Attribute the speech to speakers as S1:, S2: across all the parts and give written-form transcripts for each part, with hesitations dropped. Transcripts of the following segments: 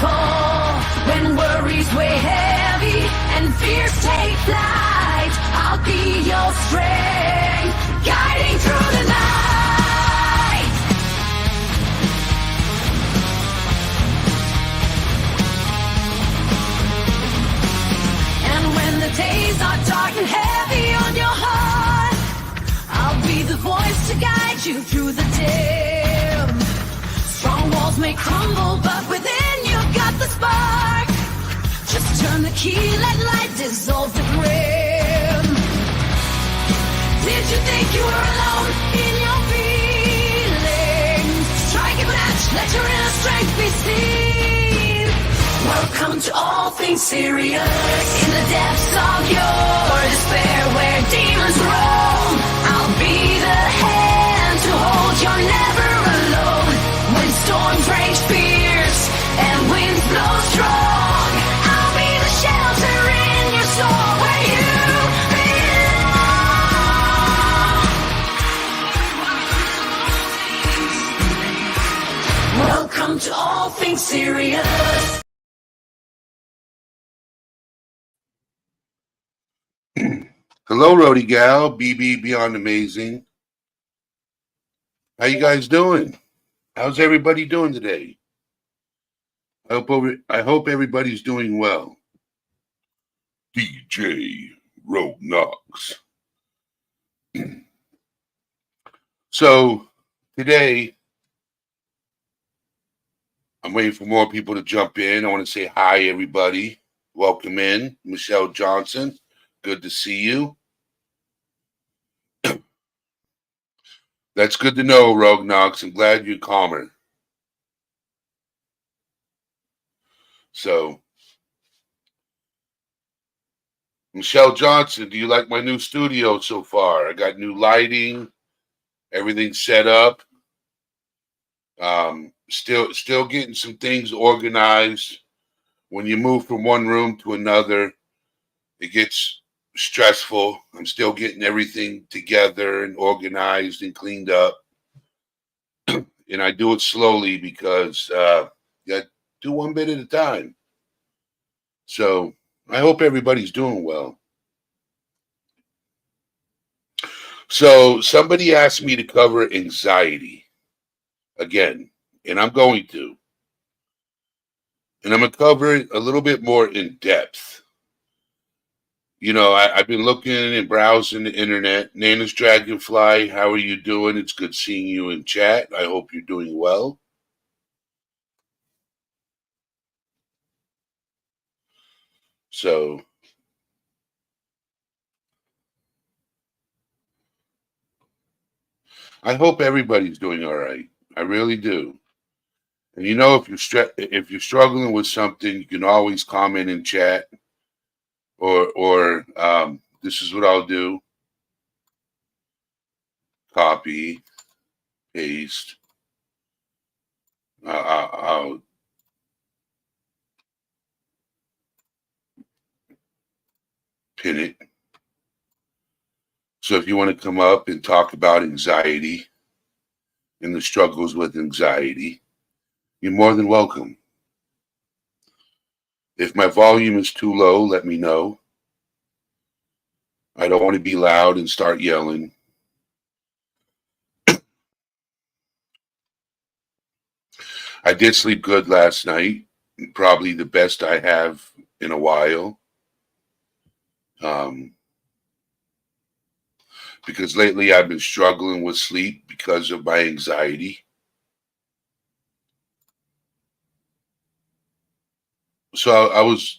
S1: fall. When worries weigh heavy and fears take flight, I'll be your strength, guiding through the night. And when the days are dark and heavy on your heart, I'll be the voice to guide you through the dim. Strong walls may crumble, but within you've got the spark. Just turn the key, let light dissolve the grim. Did you think you were alone in your feelings? Strike a match, let your inner strength be seen. Welcome to All Things Serious. In the depths of your despair, where demons roam, I'll be the hand to hold. You're never alone. When storms rage fierce and winds blow strong, I'll be the shelter in your soul where you belong. Welcome to All Things Serious.
S2: Hello, Rody Gal, BB Beyond Amazing. How you guys doing? How's everybody doing today? I hope everybody's doing well. DJ Rogue Knox. So today, I'm waiting for more people to jump in. I want to say hi, everybody. Welcome in, Michelle Johnson. Good to see you. That's good to know, Rogue Knox. I'm glad you're calmer. So, Michelle Johnson, do you like my new studio so far? I got new lighting, everything set up. Still getting some things organized. When you move from one room to another, it gets stressful. I'm still getting everything together and organized and cleaned up. And I do it slowly because you got to do one bit at a time. So I hope everybody's doing well. So somebody asked me to cover anxiety again, and I'm going to. And I'm going to cover it a little bit more in depth. You know, I've been looking and browsing the internet. Nana's Dragonfly, how are you doing? It's good seeing you in chat. I hope you're doing well. So, I hope everybody's doing all right. I really do. And you know, if you're struggling with something, you can always comment in chat, or this is what I'll do: copy, paste. I'll pin it. So if you want to come up and talk about anxiety and the struggles with anxiety, you're more than welcome. If my volume is too low, let me know. I don't want to be loud and start yelling. I did sleep good last night, probably the best I have in a while. Because lately I've been struggling with sleep because of my anxiety. So I was,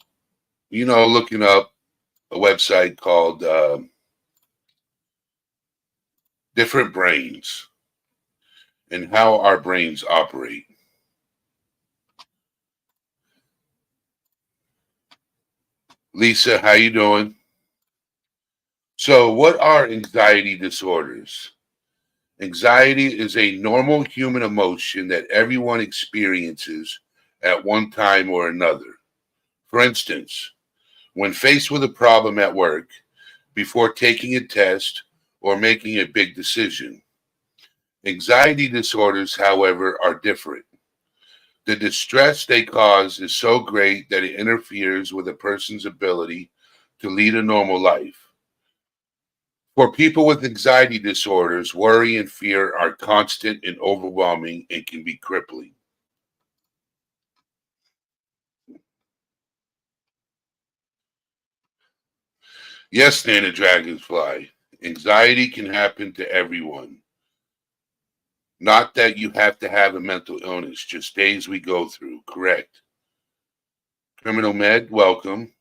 S2: looking up a website called Different Brains and how our brains operate. Lisa, how you doing? So what are anxiety disorders? Anxiety is a normal human emotion that everyone experiences at one time or another. For instance, when faced with a problem at work, before taking a test, or making a big decision. Anxiety disorders, however, are different. The distress they cause is so great that it interferes with a person's ability to lead a normal life. For people with anxiety disorders, worry and fear are constant and overwhelming and can be crippling. Yes, Nana Dragonfly, anxiety can happen to everyone. Not that you have to have a mental illness, just days we go through. Correct. Criminal Med, welcome.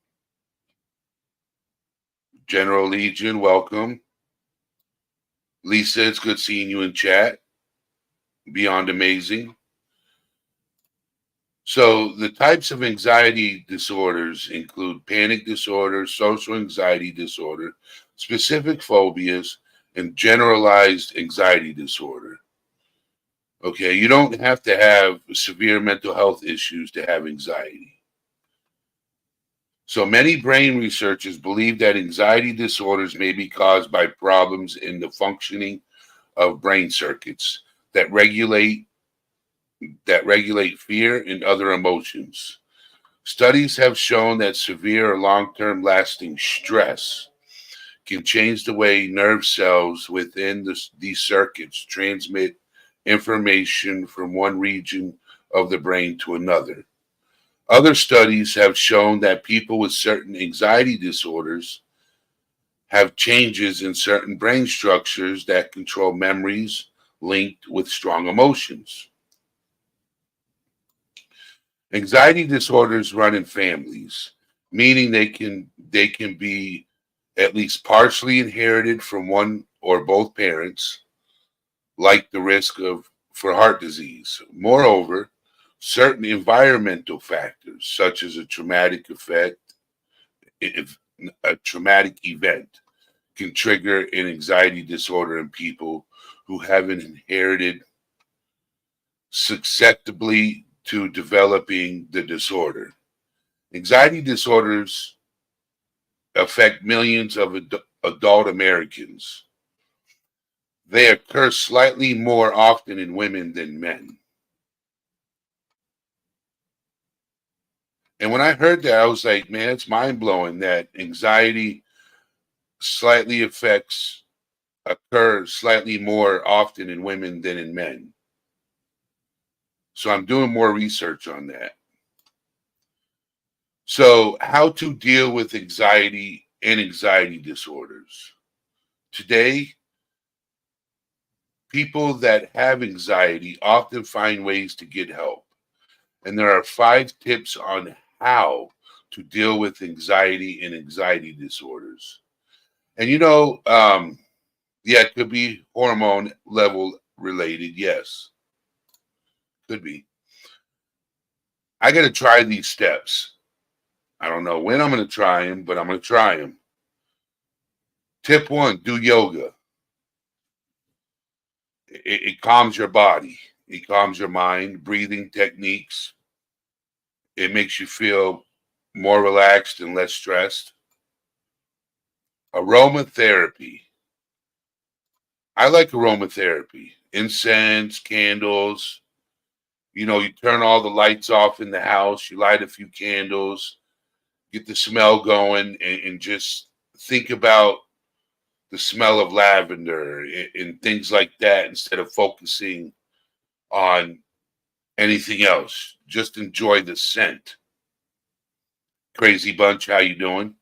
S2: General Legion, welcome. Lisa, it's good seeing you in chat. Beyond amazing. So the types of anxiety disorders include panic disorder, social anxiety disorder, specific phobias, and generalized anxiety disorder. Okay, you don't have to have severe mental health issues to have anxiety. So many brain researchers believe that anxiety disorders may be caused by problems in the functioning of brain circuits that regulate fear and other emotions. Studies have shown that severe or long-term lasting stress can change the way nerve cells within these circuits transmit information from one region of the brain to another. Other studies have shown that people with certain anxiety disorders have changes in certain brain structures that control memories linked with strong emotions. Anxiety disorders run in families, meaning they can be at least partially inherited from one or both parents, like the risk of for heart disease. Moreover, certain environmental factors, such as if a traumatic event, can trigger an anxiety disorder in people who haven't inherited susceptibly to developing the disorder. Anxiety disorders affect millions of adult Americans. They occur slightly more often in women than men. And when I heard that, I was like, man, it's mind blowing that anxiety slightly occurs slightly more often in women than in men. So I'm doing more research on that. So, how to deal with anxiety and anxiety disorders. Today, people that have anxiety often find ways to get help. And there are 5 tips on how to deal with anxiety and anxiety disorders. And yeah, it could be hormone level related. Yes, could be. I got to try these steps. I don't know when I'm going to try them, but I'm going to try them. Tip 1, do yoga. It calms your body. It calms your mind. Breathing techniques. It makes you feel more relaxed and less stressed. Aromatherapy. I like aromatherapy. Incense, candles. You turn all the lights off in the house. You light a few candles. Get the smell going, and just think about the smell of lavender and things like that instead of focusing on anything else. Just enjoy the scent. Crazy Bunch, how you doing?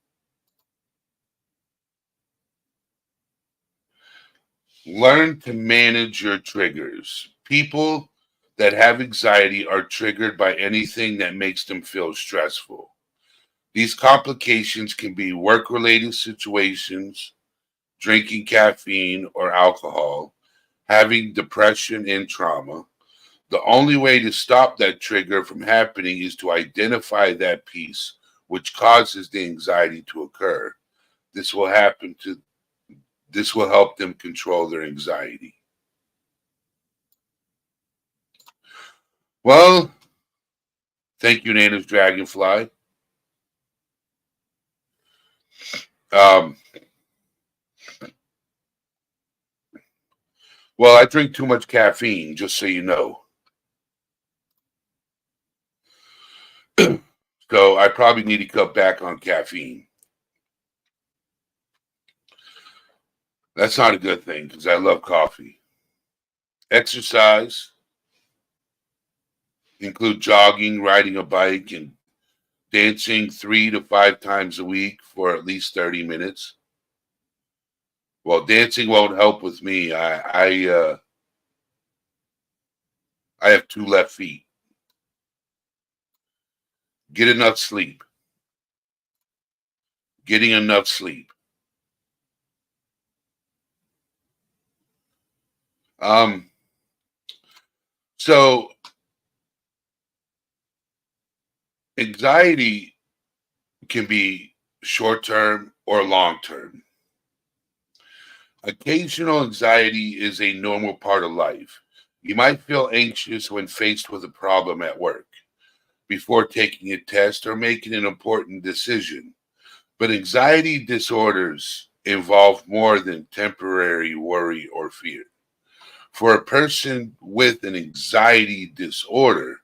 S2: Learn to manage your triggers. People that have anxiety are triggered by anything that makes them feel stressful. These complications can be work-related situations, drinking caffeine or alcohol, having depression and trauma. The only way to stop that trigger from happening is to identify that piece which causes the anxiety to occur. This will help them control their anxiety. Well, thank you, Nana's Dragonfly. Um, well, I drink too much caffeine, just so you know. So I probably need to cut back on caffeine. That's not a good thing because I love coffee. Exercise include jogging, riding a bike, and dancing 3 to 5 times a week for at least 30 minutes. Well, dancing won't help with me. I have 2 left feet. Get enough sleep. Getting enough sleep. So anxiety can be short term or long term. Occasional anxiety is a normal part of life. You might feel anxious when faced with a problem at work, before taking a test, or making an important decision. But anxiety disorders involve more than temporary worry or fear. For a person with an anxiety disorder,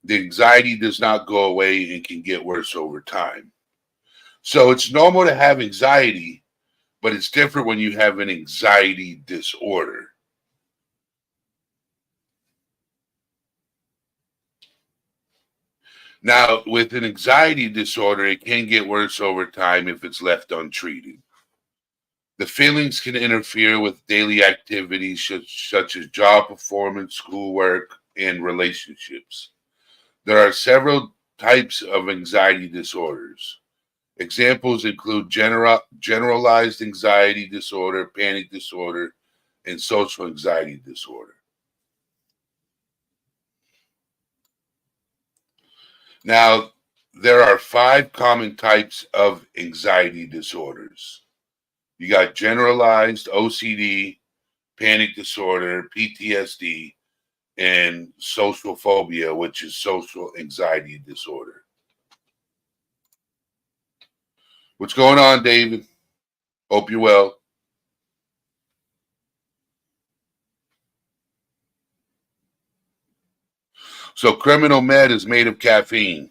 S2: the anxiety does not go away and can get worse over time. So it's normal to have anxiety, but it's different when you have an anxiety disorder. Now, with an anxiety disorder, it can get worse over time if it's left untreated. The feelings can interfere with daily activities such as job performance, schoolwork, and relationships. There are several types of anxiety disorders. Examples include generalized anxiety disorder, panic disorder, and social anxiety disorder. Now, there are 5 common types of anxiety disorders. You got generalized OCD, panic disorder, PTSD, and social phobia, which is social anxiety disorder. What's going on, David? Hope you're well. So Criminal Med is made of caffeine.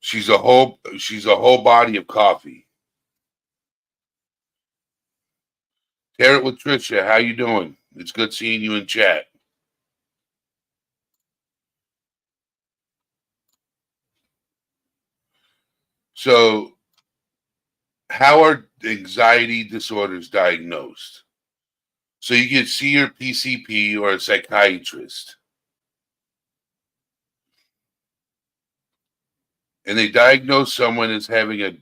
S2: She's a whole body of coffee. Carrot with Trisha, how you doing? It's good seeing you in chat. So, how are anxiety disorders diagnosed? So you can see your PCP or a psychiatrist, and they diagnose someone as having an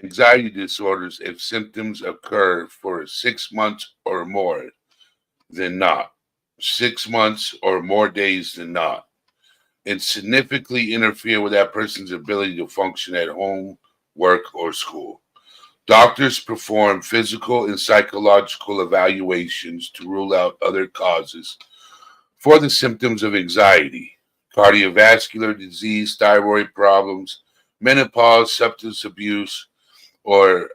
S2: anxiety disorders if symptoms occur for 6 months or more than not, 6 months or more days than not, and significantly interfere with that person's ability to function at home, work, or school. Doctors perform physical and psychological evaluations to rule out other causes for the symptoms of anxiety: cardiovascular disease, thyroid problems, menopause, substance abuse, or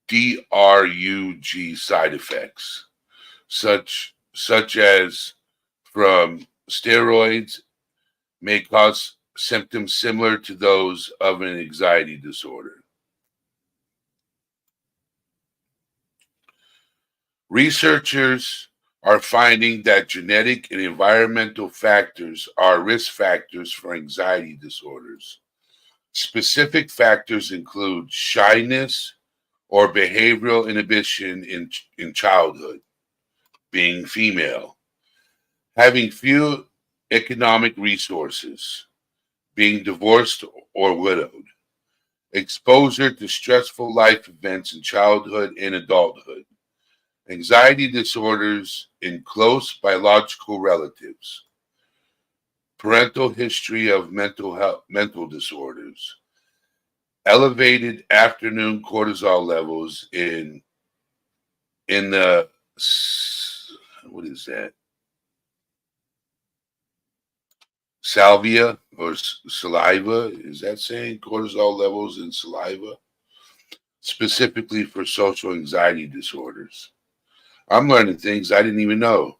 S2: DRUG side effects, such as from steroids, may cause symptoms similar to those of an anxiety disorder. Researchers are finding that genetic and environmental factors are risk factors for anxiety disorders. Specific factors include shyness or behavioral inhibition in childhood, being female, having few economic resources, being divorced or widowed, exposure to stressful life events in childhood and adulthood, anxiety disorders in close biological relatives, parental history of mental disorders, elevated afternoon cortisol levels in the, what is that? Salvia or saliva, is that saying cortisol levels in saliva? Specifically for social anxiety disorders. I'm learning things I didn't even know.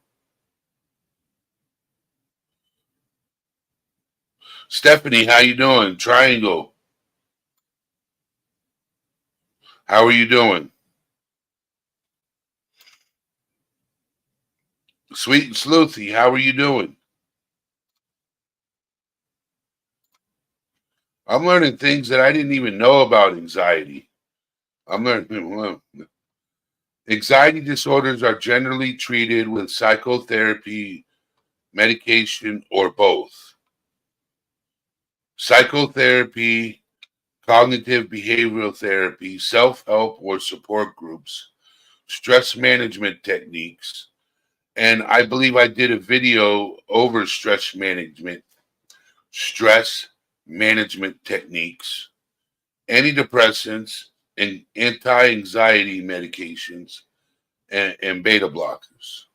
S2: Stephanie, how you doing? Triangle, how are you doing? Sweet and Sleuthy, how are you doing? I'm learning things that I didn't even know about anxiety. I'm learning. Anxiety disorders are generally treated with psychotherapy, medication, or both. Psychotherapy, cognitive behavioral therapy, self-help or support groups, stress management techniques, and I believe I did a video over stress management techniques, antidepressants, and anti-anxiety medications, and beta blockers.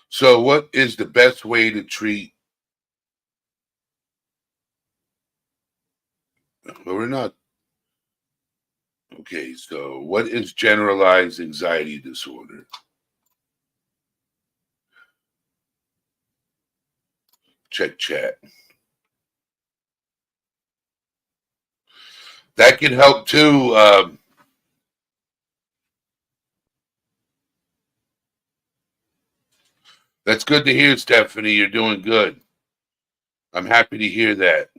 S2: So what is the best way to treat? Well, we're not. Okay, so what is generalized anxiety disorder? Check chat. That can help too. That's good to hear, Stephanie. You're doing good. I'm happy to hear that.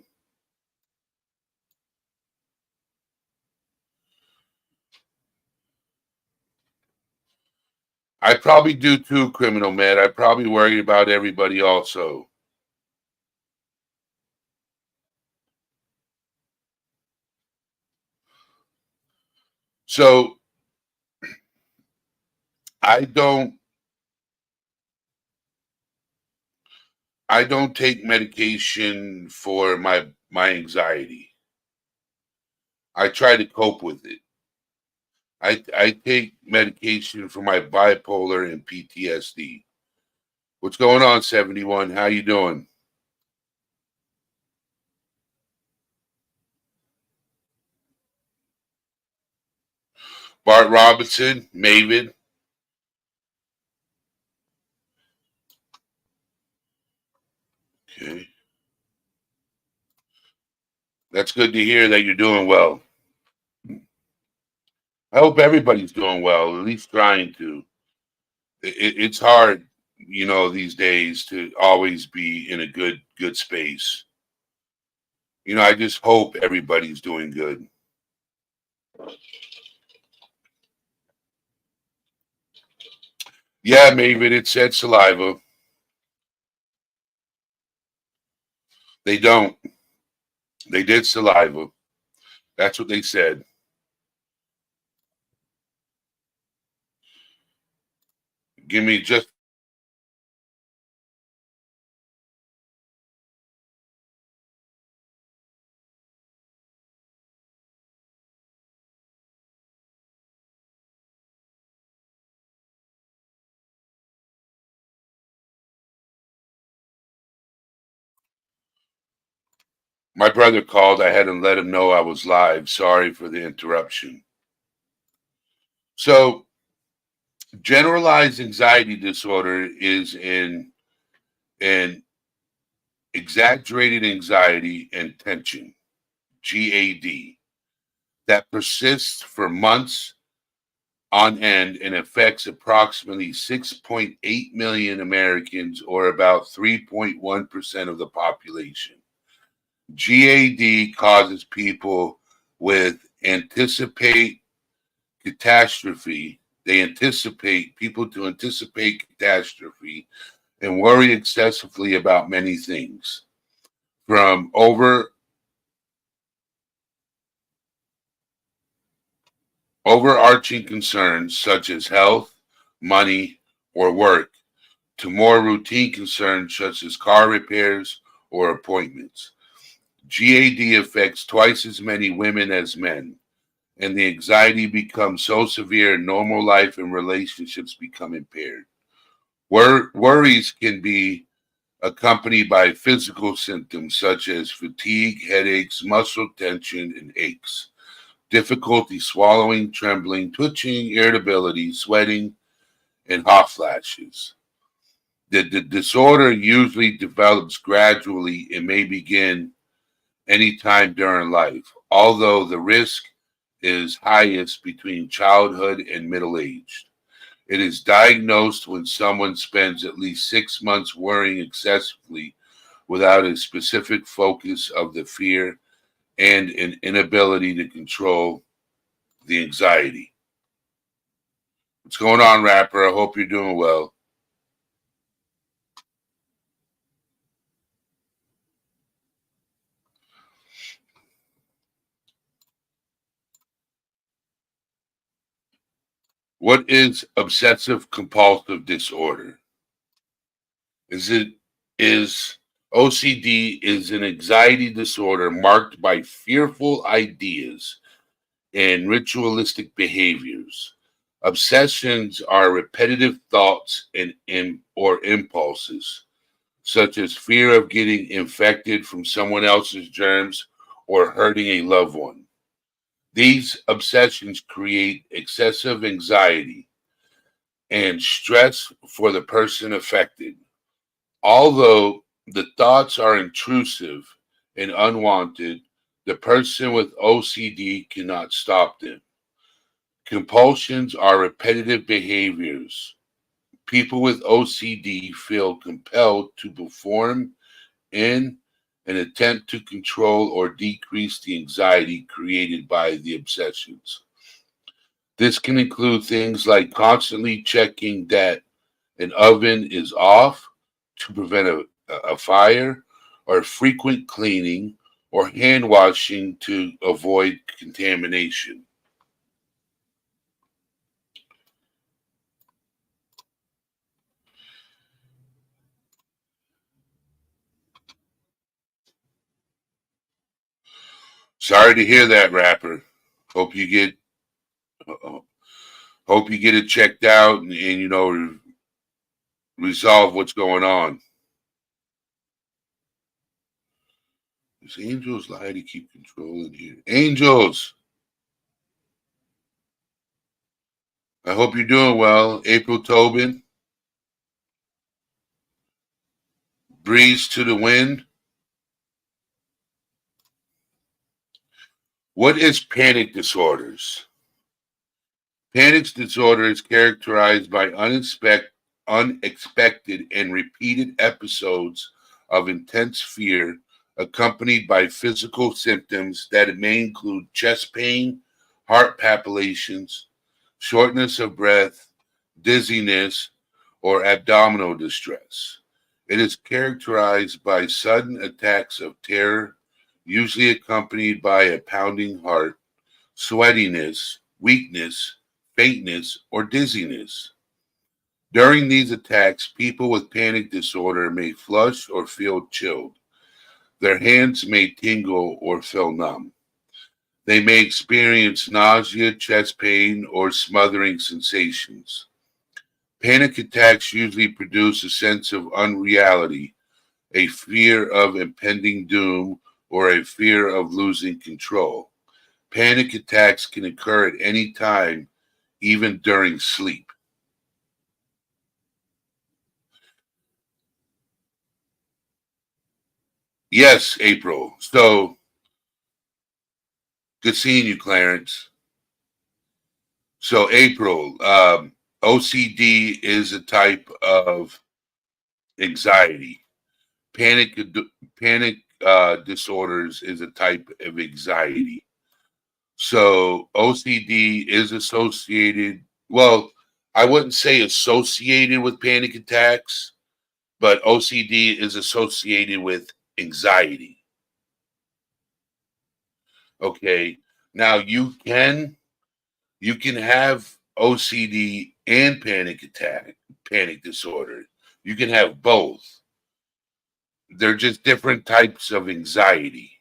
S2: I probably do too, Criminal Med. I probably worry about everybody also. So I don't take medication for my anxiety. I try to cope with it. I take medication for my bipolar and PTSD. What's going on, 71? How you doing? Bart Robinson, Maven. Okay. That's good to hear that you're doing well. I hope everybody's doing well, at least trying to. It's hard, these days to always be in a good space. I just hope everybody's doing good. Yeah, Maven, it said saliva. They don't. They did saliva. That's what they said. Give me just. My brother called. I had to let him know I was live. Sorry for the interruption. So, generalized anxiety disorder is an exaggerated anxiety and tension, GAD, that persists for months on end and affects approximately 6.8 million Americans, or about 3.1% of the population. GAD causes people with anticipate catastrophe. They anticipate people to anticipate catastrophe and worry excessively about many things, from overarching concerns such as health, money, or work, to more routine concerns such as car repairs or appointments. GAD affects twice as many women as men, and the anxiety becomes so severe normal life and relationships become impaired. Worries can be accompanied by physical symptoms such as fatigue, headaches, muscle tension, and aches, difficulty swallowing, trembling, twitching, irritability, sweating, and hot flashes. The disorder usually develops gradually and may begin anytime during life, although the risk is highest between childhood and middle age. It is diagnosed when someone spends at least 6 months worrying excessively without a specific focus of the fear and an inability to control the anxiety. What's going on, rapper? I hope you're doing well. What is obsessive compulsive disorder? Is OCD is an anxiety disorder marked by fearful ideas and ritualistic behaviors. Obsessions are repetitive thoughts or impulses, such as fear of getting infected from someone else's germs or hurting a loved one. These obsessions create excessive anxiety and stress for the person affected. Although the thoughts are intrusive and unwanted, the person with OCD cannot stop them. Compulsions are repetitive behaviors. People with OCD feel compelled to perform in an attempt to control or decrease the anxiety created by the obsessions. This can include things like constantly checking that an oven is off to prevent a fire, or frequent cleaning or hand washing to avoid contamination. Sorry to hear that, rapper. Hope you get uh, hope you get it checked out and resolve what's going on. Does angels lie to keep control in here? Angels, I hope you're doing well. April Tobin, breeze to the wind. What is panic disorders? Panic disorder is characterized by unexpected and repeated episodes of intense fear, accompanied by physical symptoms that may include chest pain, heart palpitations, shortness of breath, dizziness, or abdominal distress. It is characterized by sudden attacks of terror, usually accompanied by a pounding heart, sweatiness, weakness, faintness, or dizziness. During these attacks, people with panic disorder may flush or feel chilled. Their hands may tingle or feel numb. They may experience nausea, chest pain, or smothering sensations. Panic attacks usually produce a sense of unreality, a fear of impending doom, or a fear of losing control. Panic attacks can occur at any time, even during sleep. Yes, April. So good seeing you, Clarence. So, April, OCD is a type of anxiety. Panic panic disorders is a type of anxiety. So OCD is associated. Well, I wouldn't say associated with panic attacks, but OCD is associated with anxiety. Okay. Now you can have OCD and panic disorder. You can have both. They're just different types of anxiety.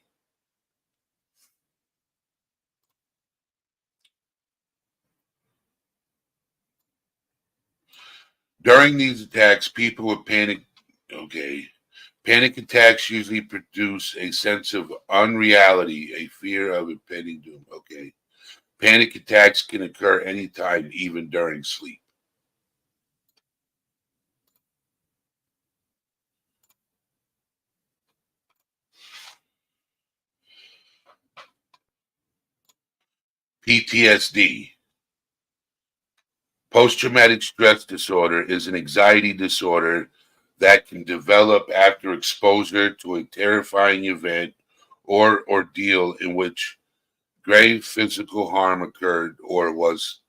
S2: During these attacks, people with panic, okay. Panic attacks usually produce a sense of unreality, a fear of impending doom. Okay. Panic attacks can occur anytime, even during sleep. PTSD. Post-traumatic stress disorder is an anxiety disorder that can develop after exposure to a terrifying event or ordeal in which grave physical harm occurred or was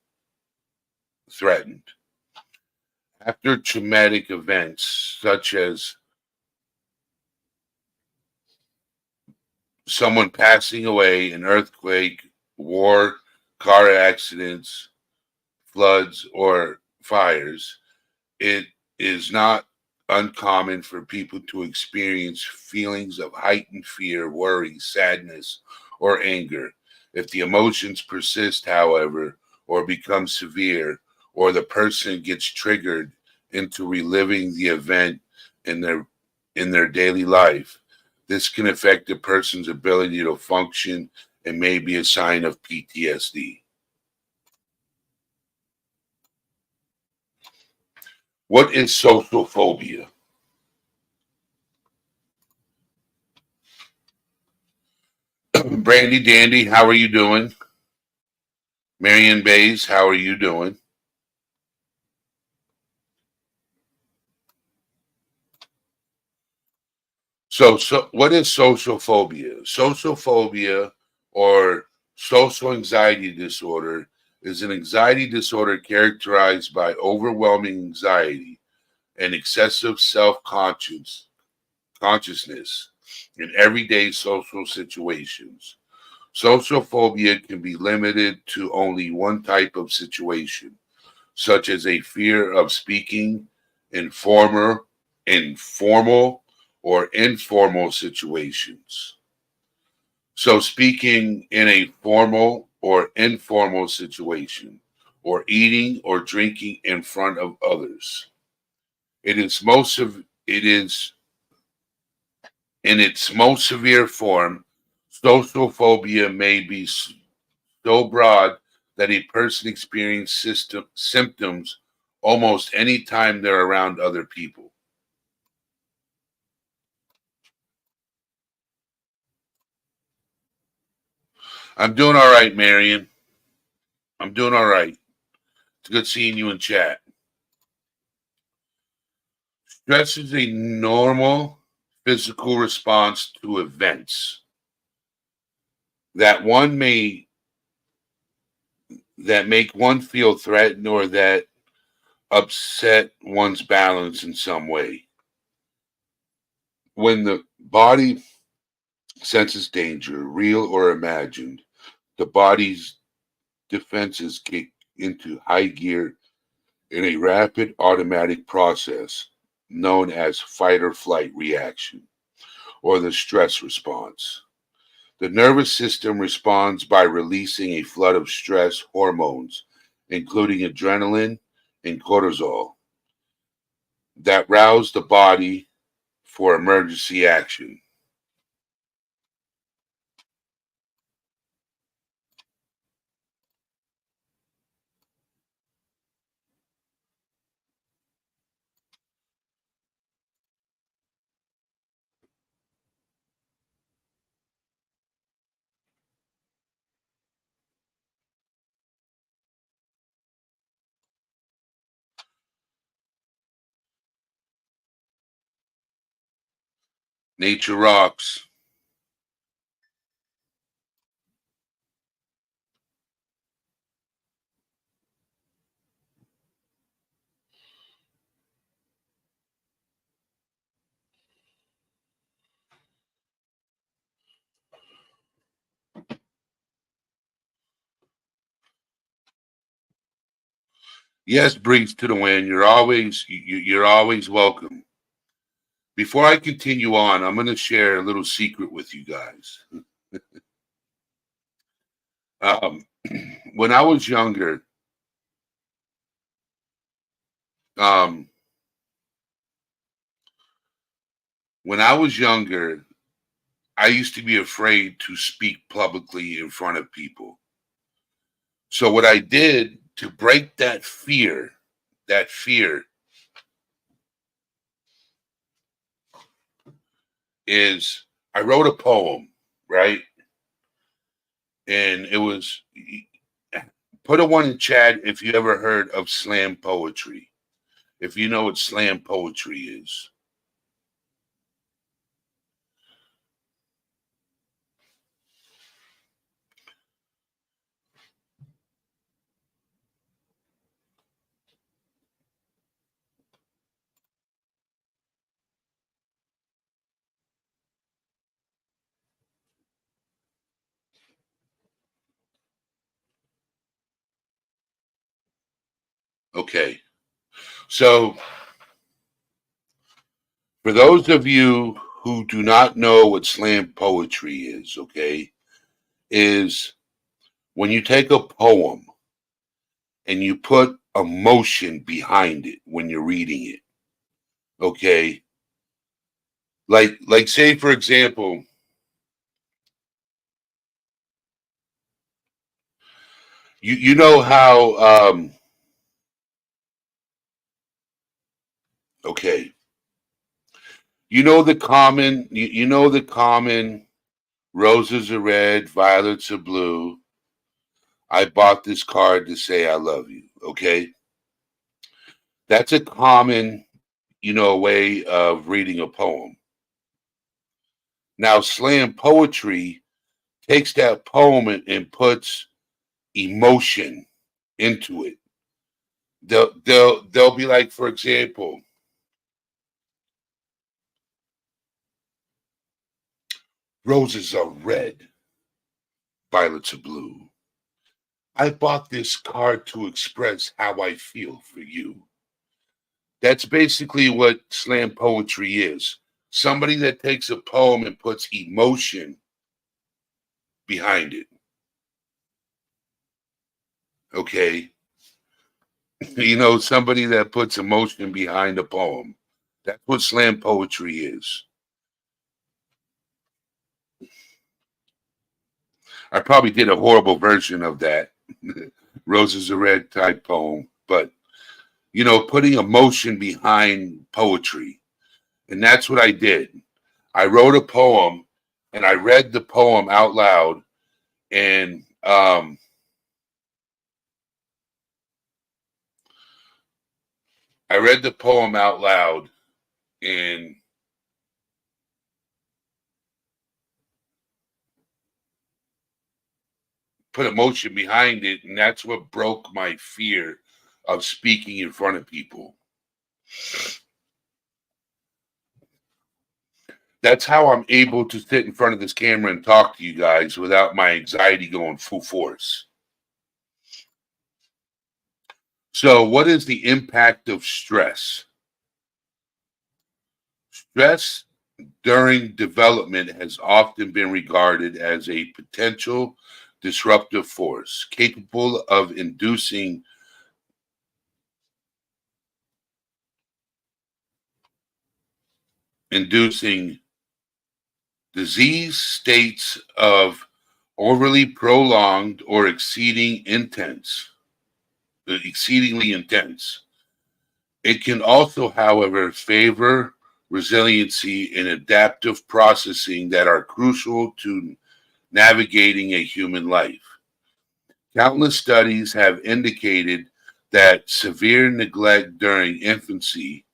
S2: threatened. After traumatic events such as someone passing away, an earthquake, war, car accidents, floods, or fires, it is not uncommon for people to experience feelings of heightened fear, worry, sadness, or anger. If the emotions persist, however, or become severe, or the person gets triggered into reliving the event in their daily life, this can affect the person's ability to function and may be a sign of PTSD. What is social phobia? Brandy Dandy, how are you doing? Marion Bays, how are you doing? So what is social phobia? Social phobia or social anxiety disorder is an anxiety disorder characterized by overwhelming anxiety and excessive consciousness in everyday social situations. Social phobia can be limited to only one type of situation, such as a fear of speaking in informal or informal situations. So, speaking in a formal or informal situation, or eating or drinking in front of others. It is in its most severe form. Social phobia may be so broad that a person experiences symptoms almost any time they're around other people. I'm doing all right, Marion. I'm doing all right. It's good seeing you in chat. Stress is a normal physical response to events that one may that make one feel threatened or that upset one's balance in some way. When the body senses danger, real or imagined, the body's defenses kick into high gear in a rapid automatic process known as fight or flight reaction or the stress response. The nervous system responds by releasing a flood of stress hormones, including adrenaline and cortisol, that rouse the body for emergency action. Nature rocks. Yes, breeze to the wind. You're always welcome. Before I continue on, I'm going to share a little secret with you guys. Um, when I was younger, um, when I was younger, I used to be afraid to speak publicly in front of people. So what I did to break that fear is I wrote a poem, right? And it was, put a one in chat if you ever heard of slam poetry. If you know what slam poetry is. Okay. So for those of you who do not know what slam poetry is, okay, is when you take a poem and you put emotion behind it when you're reading it. Okay. Like say for example, you know how okay. You know the common roses are red, violets are blue. I bought this card to say I love you. Okay. That's a common, way of reading a poem. Now, slam poetry takes that poem and puts emotion into it. They'll be like, for example, roses are red, violets are blue. I bought this card to express how I feel for you. That's basically what slam poetry is. Somebody that takes a poem and puts emotion behind it. Okay. Somebody that puts emotion behind a poem. That's what slam poetry is. I probably did a horrible version of that Roses are Red type poem, but putting emotion behind poetry. And that's what I did. I wrote a poem and I read the poem out loud, and I read the poem out loud and put emotion behind it, and that's what broke my fear of speaking in front of people. That's how I'm able to sit in front of this camera and talk to you guys without my anxiety going full force. So, what is the impact of stress? Stress during development has often been regarded as a potential disruptive force capable of inducing disease states of overly prolonged or exceedingly intense. It can also, however, favor resiliency and adaptive processing that are crucial to navigating a human life. Countless studies have indicated that severe neglect during infancy,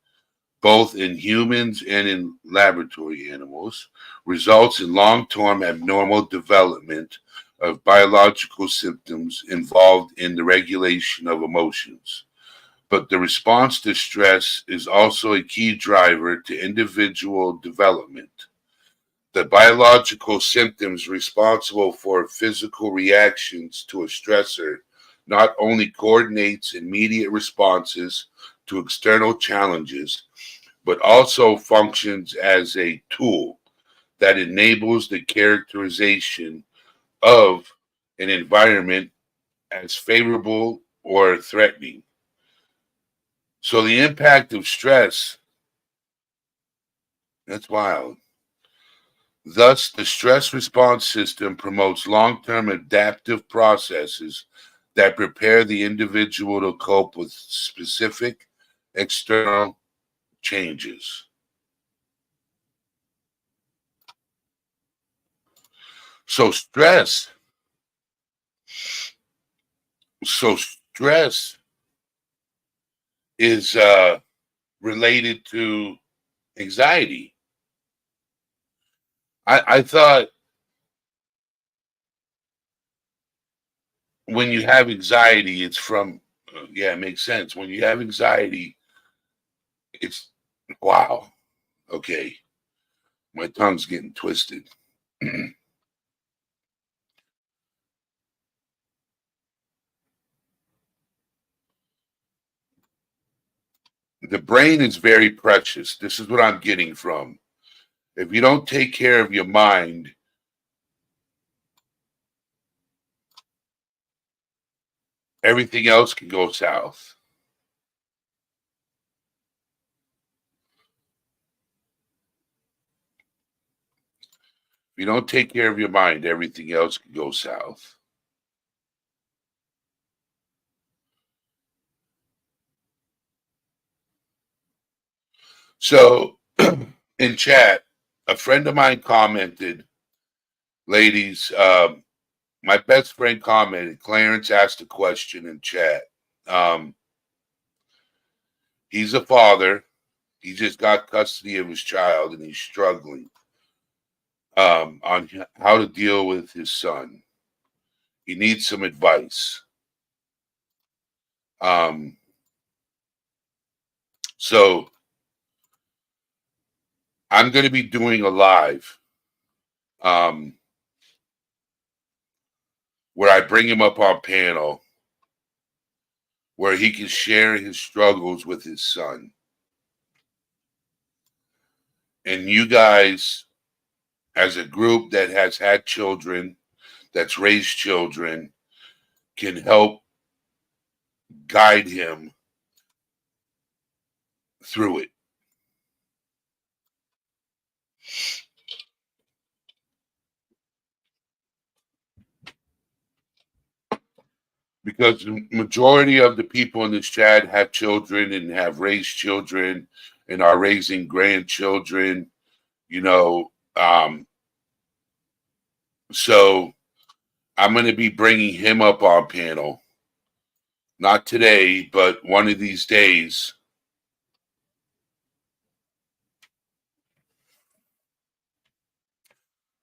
S2: both in humans and in laboratory animals, results in long-term abnormal development of biological symptoms involved in the regulation of emotions. But the response to stress is also a key driver to individual development. The biological symptoms responsible for physical reactions to a stressor not only coordinates immediate responses to external challenges, but also functions as a tool that enables the characterization of an environment as favorable or threatening. So the impact of stress That's wild. Thus, the stress response system promotes long-term adaptive processes that prepare the individual to cope with specific external changes. So stress, so stress is related to anxiety. I thought when you have anxiety, it's from, yeah, it makes sense. When you have anxiety, it's, wow, okay, my tongue's getting twisted. The brain is very precious. This is what I'm getting from. If you don't take care of your mind, everything else can go south. If you don't take care of your mind, everything else can go south. So, in chat, a friend of mine commented, ladies, my best friend commented, Clarence asked a question in chat. Um, he's a father. He just got custody of his child and he's struggling on how to deal with his son. He needs some advice. Um, so I'm going to be doing a live um, where I bring him up on panel where he can share his struggles with his son. And you guys, as a group that has had children, that's raised children, can help guide him through it. Because the majority of the people in this chat have children and have raised children and are raising grandchildren, you know. So I'm going to be bringing him up on panel. Not today, but one of these days.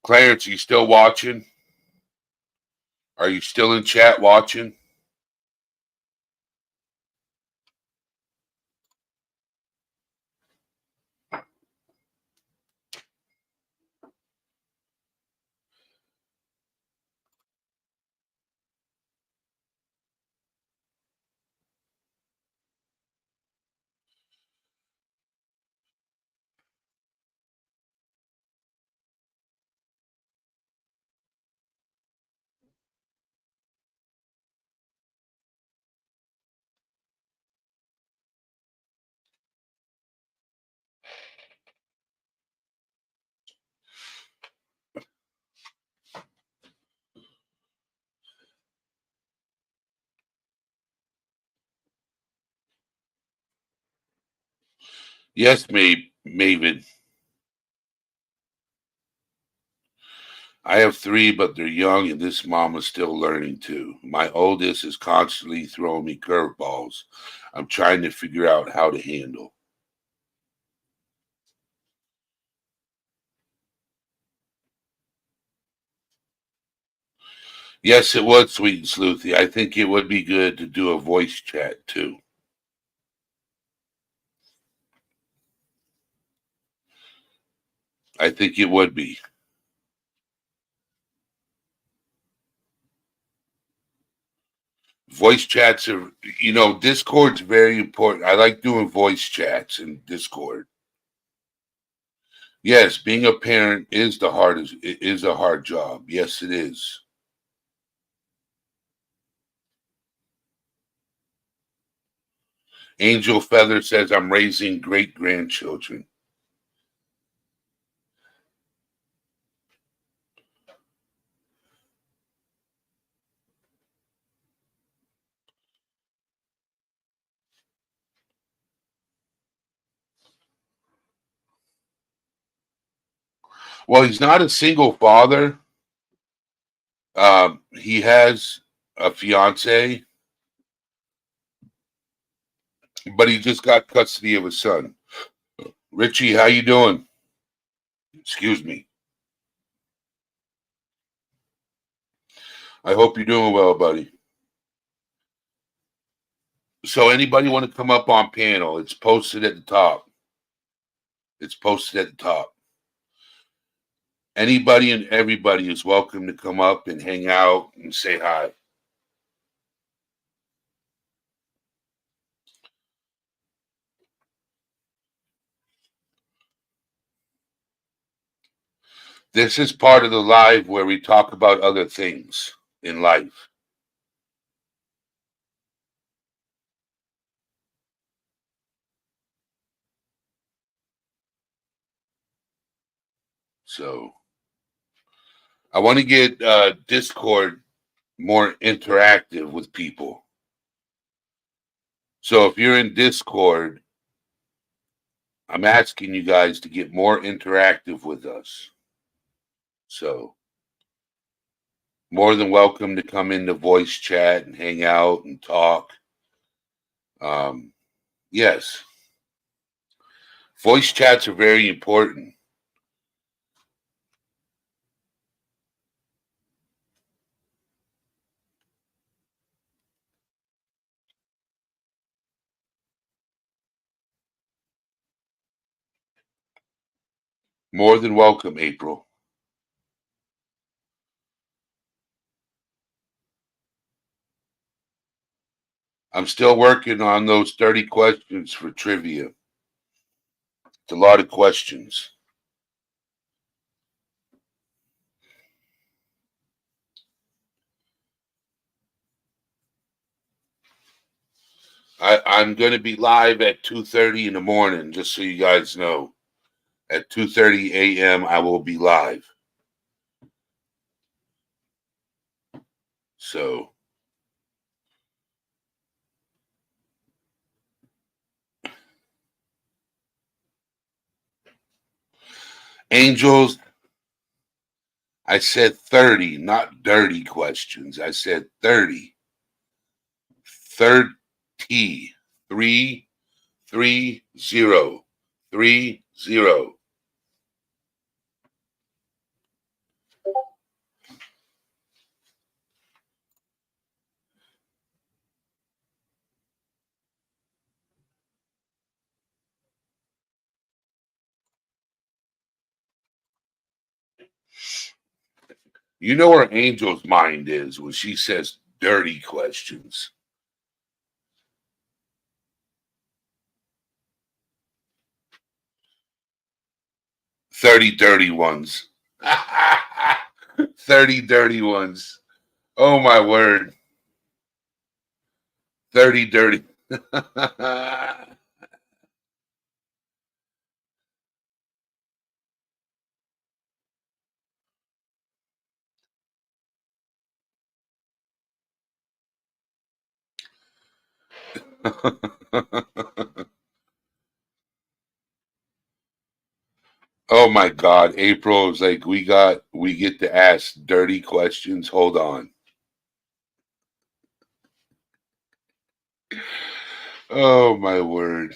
S2: Clarence, are you still watching? Are you still in chat watching? Yes, Maven. I have three, but they're young, and this mom is still learning too. My oldest is constantly throwing me curveballs. I'm trying to figure out how to handle. Yes, it would, Sweet and Sleuthy. I think it would be good to do a voice chat too. I think it would be. Voice chats are, Discord's very important. I like doing voice chats in Discord. Yes, being a parent is the hardest. It is a hard job. Yes, it is. Angel Feather says I'm raising great grandchildren. Well, he's not a single father. He has a fiance, but he just got custody of his son. Richie, how you doing? Excuse me. I hope you're doing well, buddy. So anybody want to come up on panel? It's posted at the top. It's posted at the top. Anybody and everybody is welcome to come up and hang out and say hi. This is part of the live where we talk about other things in life. So I want to get Discord more interactive with people. So if you're in Discord, I'm asking you guys to get more interactive with us. So more than welcome to come into voice chat and hang out and talk. Yes, voice chats are very important. More than welcome, April. I'm still working on those 30 questions for trivia. It's a lot of questions. I'm going to be live at 2:30 in the morning, just so you guys know. At 2:30 a.m., I will be live. So Angels, I said 30, not dirty questions. I said 30. 30. 3 3 0. 3 0. You know where Angel's mind is when she says dirty questions. 30 dirty ones. 30 dirty ones. Oh my word. 30 dirty. Oh my God. April is like, we get to ask dirty questions. Hold on. Oh my word.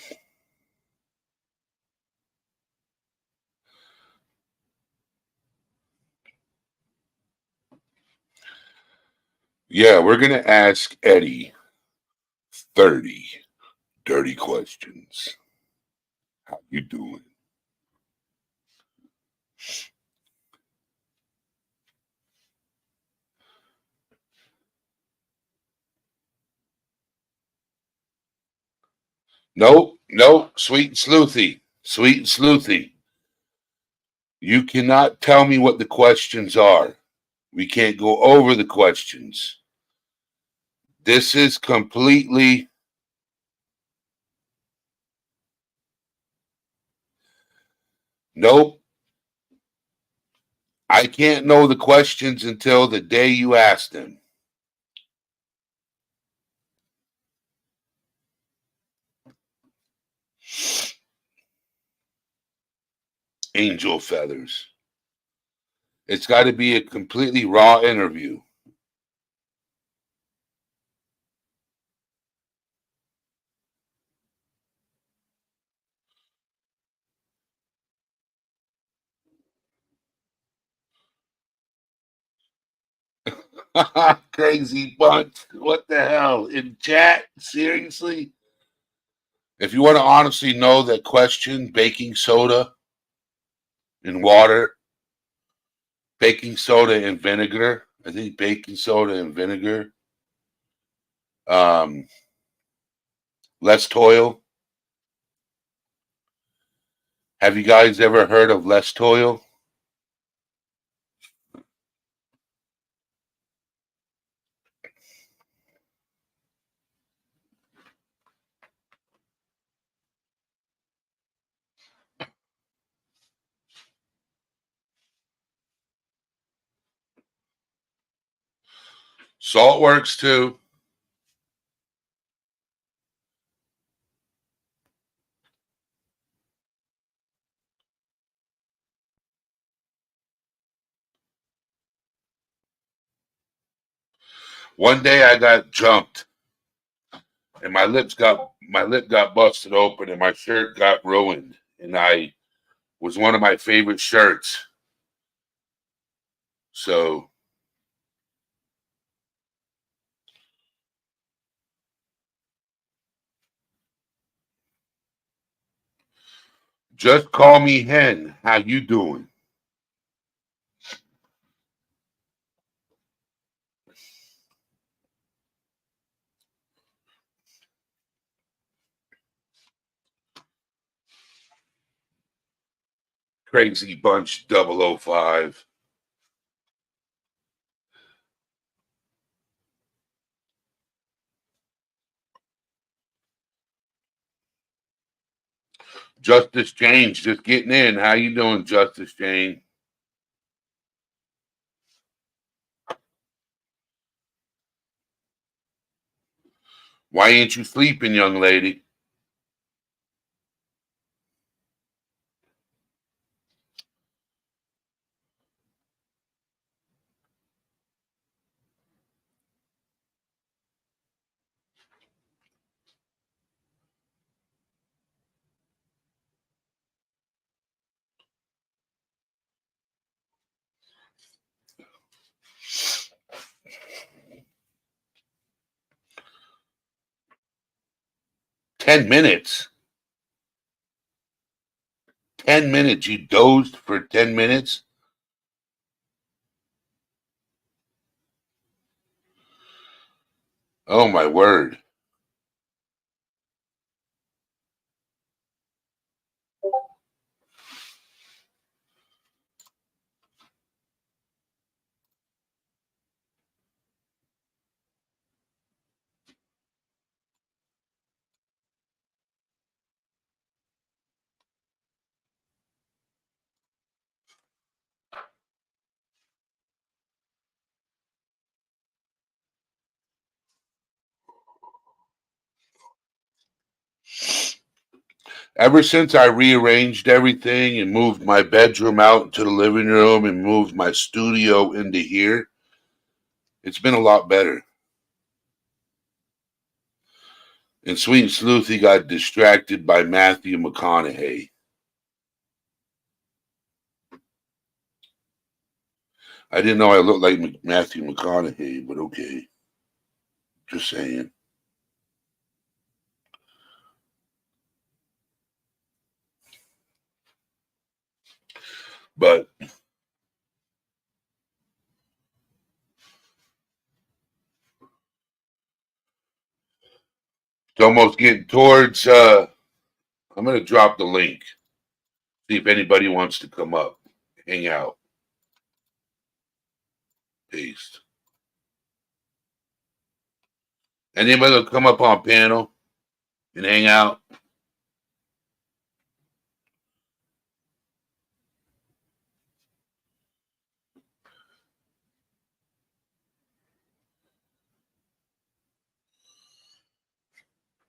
S2: Yeah, we're gonna ask Eddie 30 dirty questions. How you doing? Nope, nope, sweet and sleuthy. Sweet and sleuthy. You cannot tell me what the questions are. We can't go over the questions. This is completely. Nope. I can't know the questions until the day you ask them. Angel feathers. It's got to be a completely raw interview. Crazy bunch. What the hell? In chat? Seriously? If you want to honestly know that question, baking soda and water, baking soda and vinegar. I think baking soda and vinegar. Um, less toil. Have you guys ever heard of less toil? Salt works too. One day I got jumped and my lip got busted open and my shirt got ruined. And I was one of my favorite shirts. So just call me Hen. How you doing? Crazy Bunch 005. Justice Jane, just getting in. How you doing, Justice Jane? Why ain't you sleeping, young lady? $10. 10 minutes. You dozed for 10 minutes? Oh my word. Ever since I rearranged everything and moved my bedroom out into the living room and moved my studio into here, it's been a lot better. And Sweet and Sleuthy got distracted by Matthew McConaughey. I didn't know I looked like Matthew McConaughey, but okay. Just saying. But it's almost getting towards I'm gonna drop the link. See if anybody wants to come up, hang out. Paste. Anybody will come up on panel and hang out.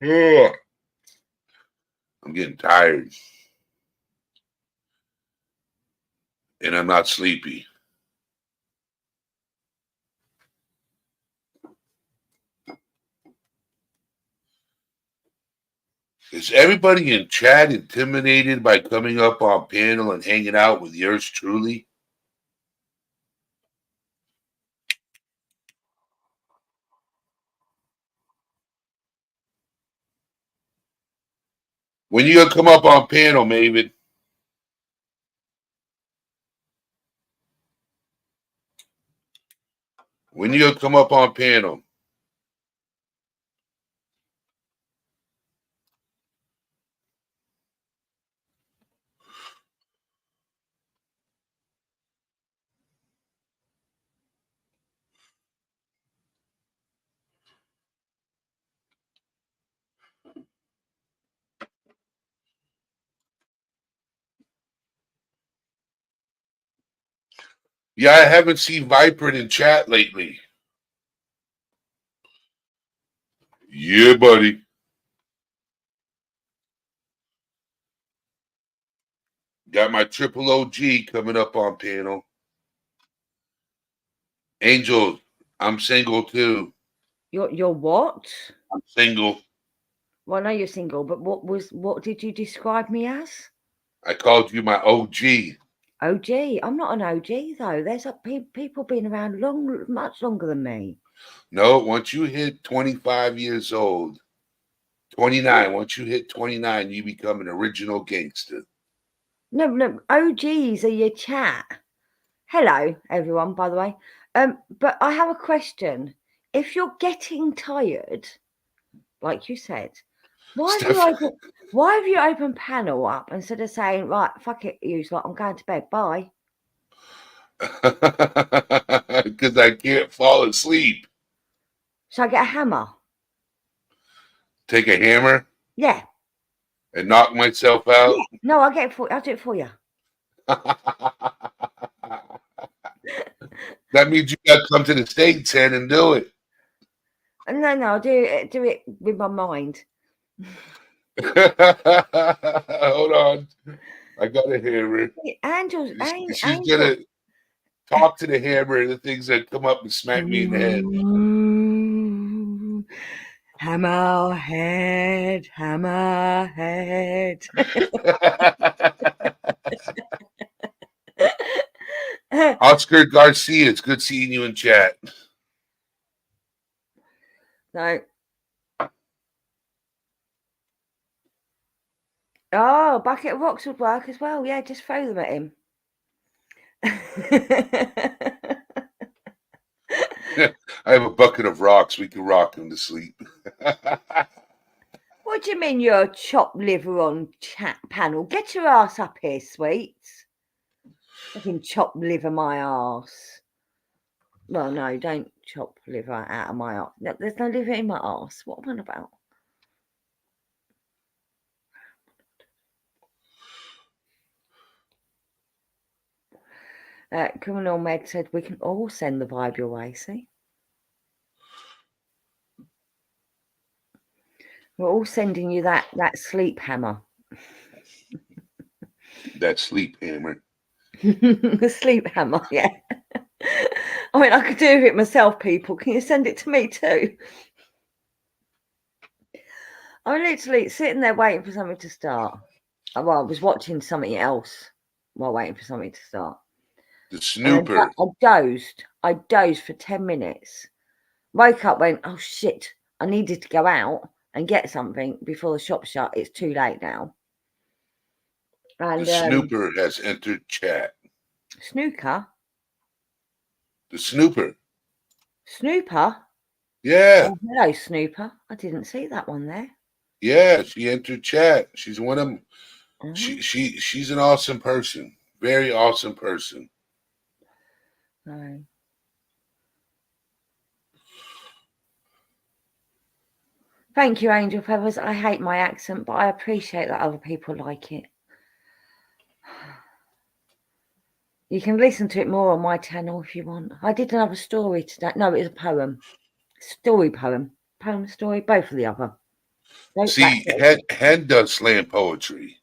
S2: Yeah. I'm getting tired. And I'm not sleepy. Is everybody in chat intimidated by coming up on panel and hanging out with yours truly? When you gonna come up on panel, Maven? When you gonna come up on panel? Yeah, I haven't seen Viper in chat lately. Yeah, buddy. Got my triple OG coming up on panel. Angel, I'm single too.
S3: You're what?
S2: I'm single.
S3: Well, I know you're single, but what did you describe me as?
S2: I called you my OG.
S3: OG. I'm not an OG though. There's people been around much longer than me.
S2: No, once you hit 25 years old, 29, once you hit 29, you become an original gangster.
S3: No, OGs are your chat. Hello, everyone, by the way. But I have a question. If you're getting tired, like you said, why have you opened panel up instead of saying, right, fuck it, you lot, I'm going to bed, bye?
S2: Because I can't fall asleep.
S3: Shall I get a hammer?
S2: Take a hammer?
S3: Yeah.
S2: And knock myself out?
S3: Yeah. No, I'll do it for you.
S2: That means you got to come to the States and do it.
S3: No, I'll do it with my mind.
S2: Hold on. I got a hammer.
S3: Angel's
S2: She's gonna talk to the hammer and the things that come up and smack me in the head.
S3: Hammerhead.
S2: Oscar Garcia, it's good seeing you in chat.
S3: No. Oh, bucket of rocks would work as well. Yeah, just throw them at him.
S2: I have a bucket of rocks. We can rock him to sleep.
S3: What do you mean you're a chopped liver on chat panel? Get your ass up here, sweets. Fucking chop liver my ass. Well, no, don't chop liver out of my ass. No, there's no liver in my ass. What am I about? Criminal Med said we can all send the vibe your way, see? We're all sending you that sleep hammer.
S2: That sleep hammer.
S3: The sleep hammer, yeah. I mean, I could do it myself, people. Can you send it to me too? I'm literally sitting there waiting for something to start. Well, I was watching something else while waiting for something to start.
S2: The snooper.
S3: I dozed for 10 minutes. Woke up, went, oh shit, I needed to go out and get something before the shop shut. It's too late now. And
S2: the snooper has entered chat.
S3: Snooker?
S2: The snooper.
S3: Snooper?
S2: Yeah.
S3: Oh, hello, Snooper. I didn't see that one there.
S2: Yeah, she entered chat. She's one of them.
S3: Oh.
S2: She's an awesome person. Very awesome person.
S3: No. Thank you, Angel Feathers. I hate my accent, but I appreciate that other people like it. You can listen to it more on my channel if you want. I did another story today. No, it was a poem. Poem, story, both of the other.
S2: See, Hen does slam poetry.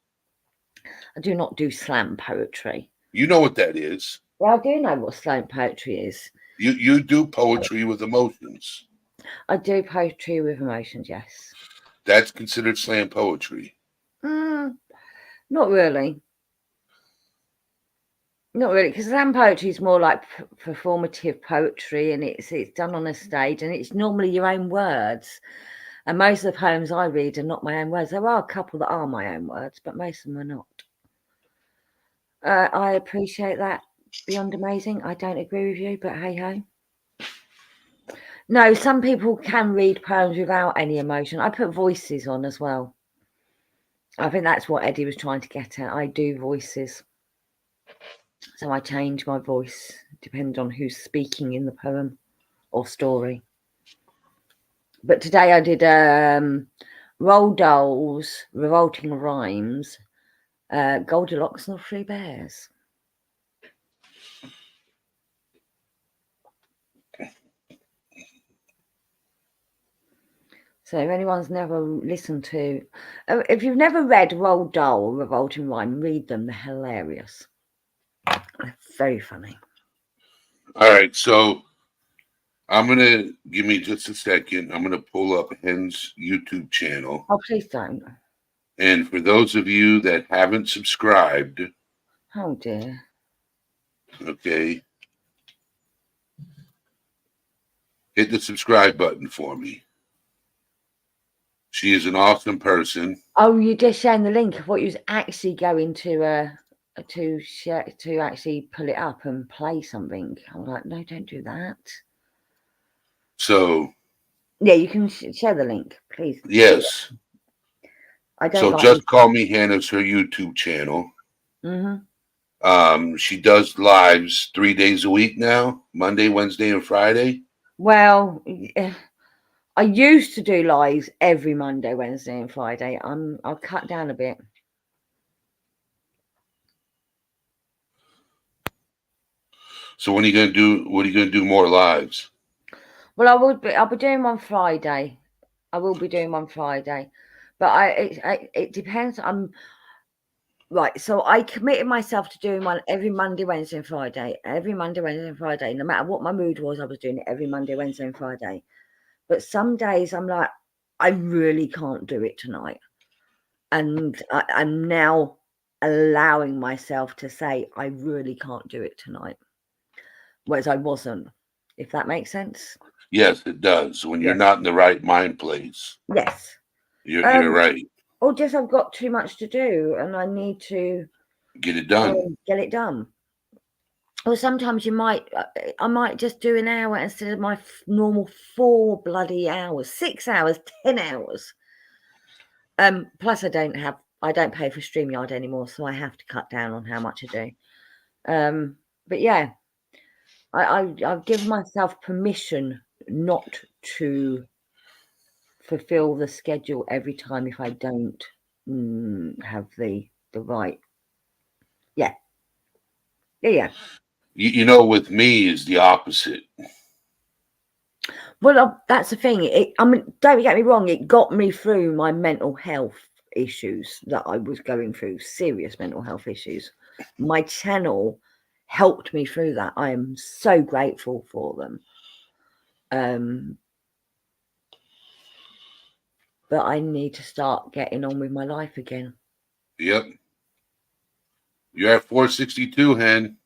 S3: I do not do slam poetry.
S2: You know what that is.
S3: Well, I do know what slam poetry is.
S2: You do poetry with emotions.
S3: I do poetry with emotions, yes.
S2: That's considered slam poetry.
S3: Not really. Not really, because slam poetry is more like performative poetry, and it's done on a stage, and it's normally your own words. And most of the poems I read are not my own words. There are a couple that are my own words, but most of them are not. I appreciate that. Beyond amazing. I don't agree with you, but hey ho. No, some people can read poems without any emotion. I put voices on as well. I think that's what Eddie was trying to get at. I do voices. So I change my voice depending on who's speaking in the poem or story. But today I did Roald Dahl's Revolting Rhymes, Goldilocks and the Three Bears. So if anyone's never listened to, if you've never read Roald Dahl Revolting Rhyme, read them. They're hilarious. They're very funny.
S2: All right, so I'm gonna give me just a second. I'm gonna pull up Hen's YouTube channel.
S3: Oh, please don't.
S2: And for those of you that haven't subscribed,
S3: Oh dear.
S2: okay, hit the subscribe button for me. She is an awesome person.
S3: Oh, you're just sharing the link of what you was actually going to share, to actually pull it up and play something. I'm like, no, don't do that.
S2: So
S3: yeah, you can share the link, please.
S2: yes.
S3: I don't.
S2: So
S3: like
S2: Just Call Me Hannah's her YouTube channel.
S3: Mm-hmm.
S2: She does lives 3 days a week now, Monday, Wednesday, and Friday.
S3: Well, I used to do lives every Monday, Wednesday, and Friday. I'll cut down a bit.
S2: So when are you gonna do? What are you gonna do more lives?
S3: Well, I'll be doing one Friday. I will be doing one Friday, but it depends. Right. So I committed myself to doing one every Monday, Wednesday, and Friday. Every Monday, Wednesday, and Friday. No matter what my mood was, I was doing it every Monday, Wednesday, and Friday. But some days I'm like, I really can't do it tonight. And I'm now allowing myself to say, I really can't do it tonight. Whereas I wasn't, if that makes sense.
S2: Yes, it does. When you're
S3: Yes.
S2: not in the right mind place.
S3: Yes.
S2: You're right.
S3: Or just I've got too much to do and I need to
S2: Get it done.
S3: get it done. Or sometimes I might just do an hour instead of my normal 4 bloody hours, 6 hours, 10 hours. Plus I don't pay for StreamYard anymore, so I have to cut down on how much I do. But yeah, I've given myself permission not to fulfill the schedule every time if I don't have the right. Yeah.
S2: You know, with me is the opposite.
S3: Well, that's the thing. I mean, don't get me wrong. It got me through my mental health issues that I was going through, serious mental health issues. My channel helped me through that. I am so grateful for them. But I need to start getting on with my life again.
S2: Yep. You're at 462, Hen.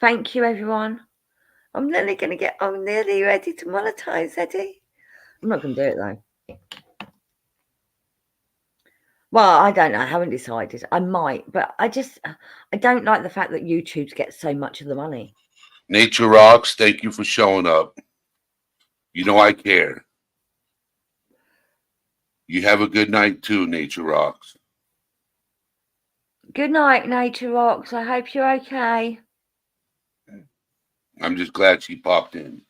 S3: Thank you, everyone. I'm nearly ready to monetize, Eddie. I'm not going to do it, though. Well, I don't know. I haven't decided. I might, but I don't like the fact that YouTube gets so much of the money.
S2: Nature Rocks, thank you for showing up. You know I care. You have a good night, too, Nature Rocks.
S3: Good night, Nature Rocks. I hope you're okay.
S2: I'm just glad she popped in.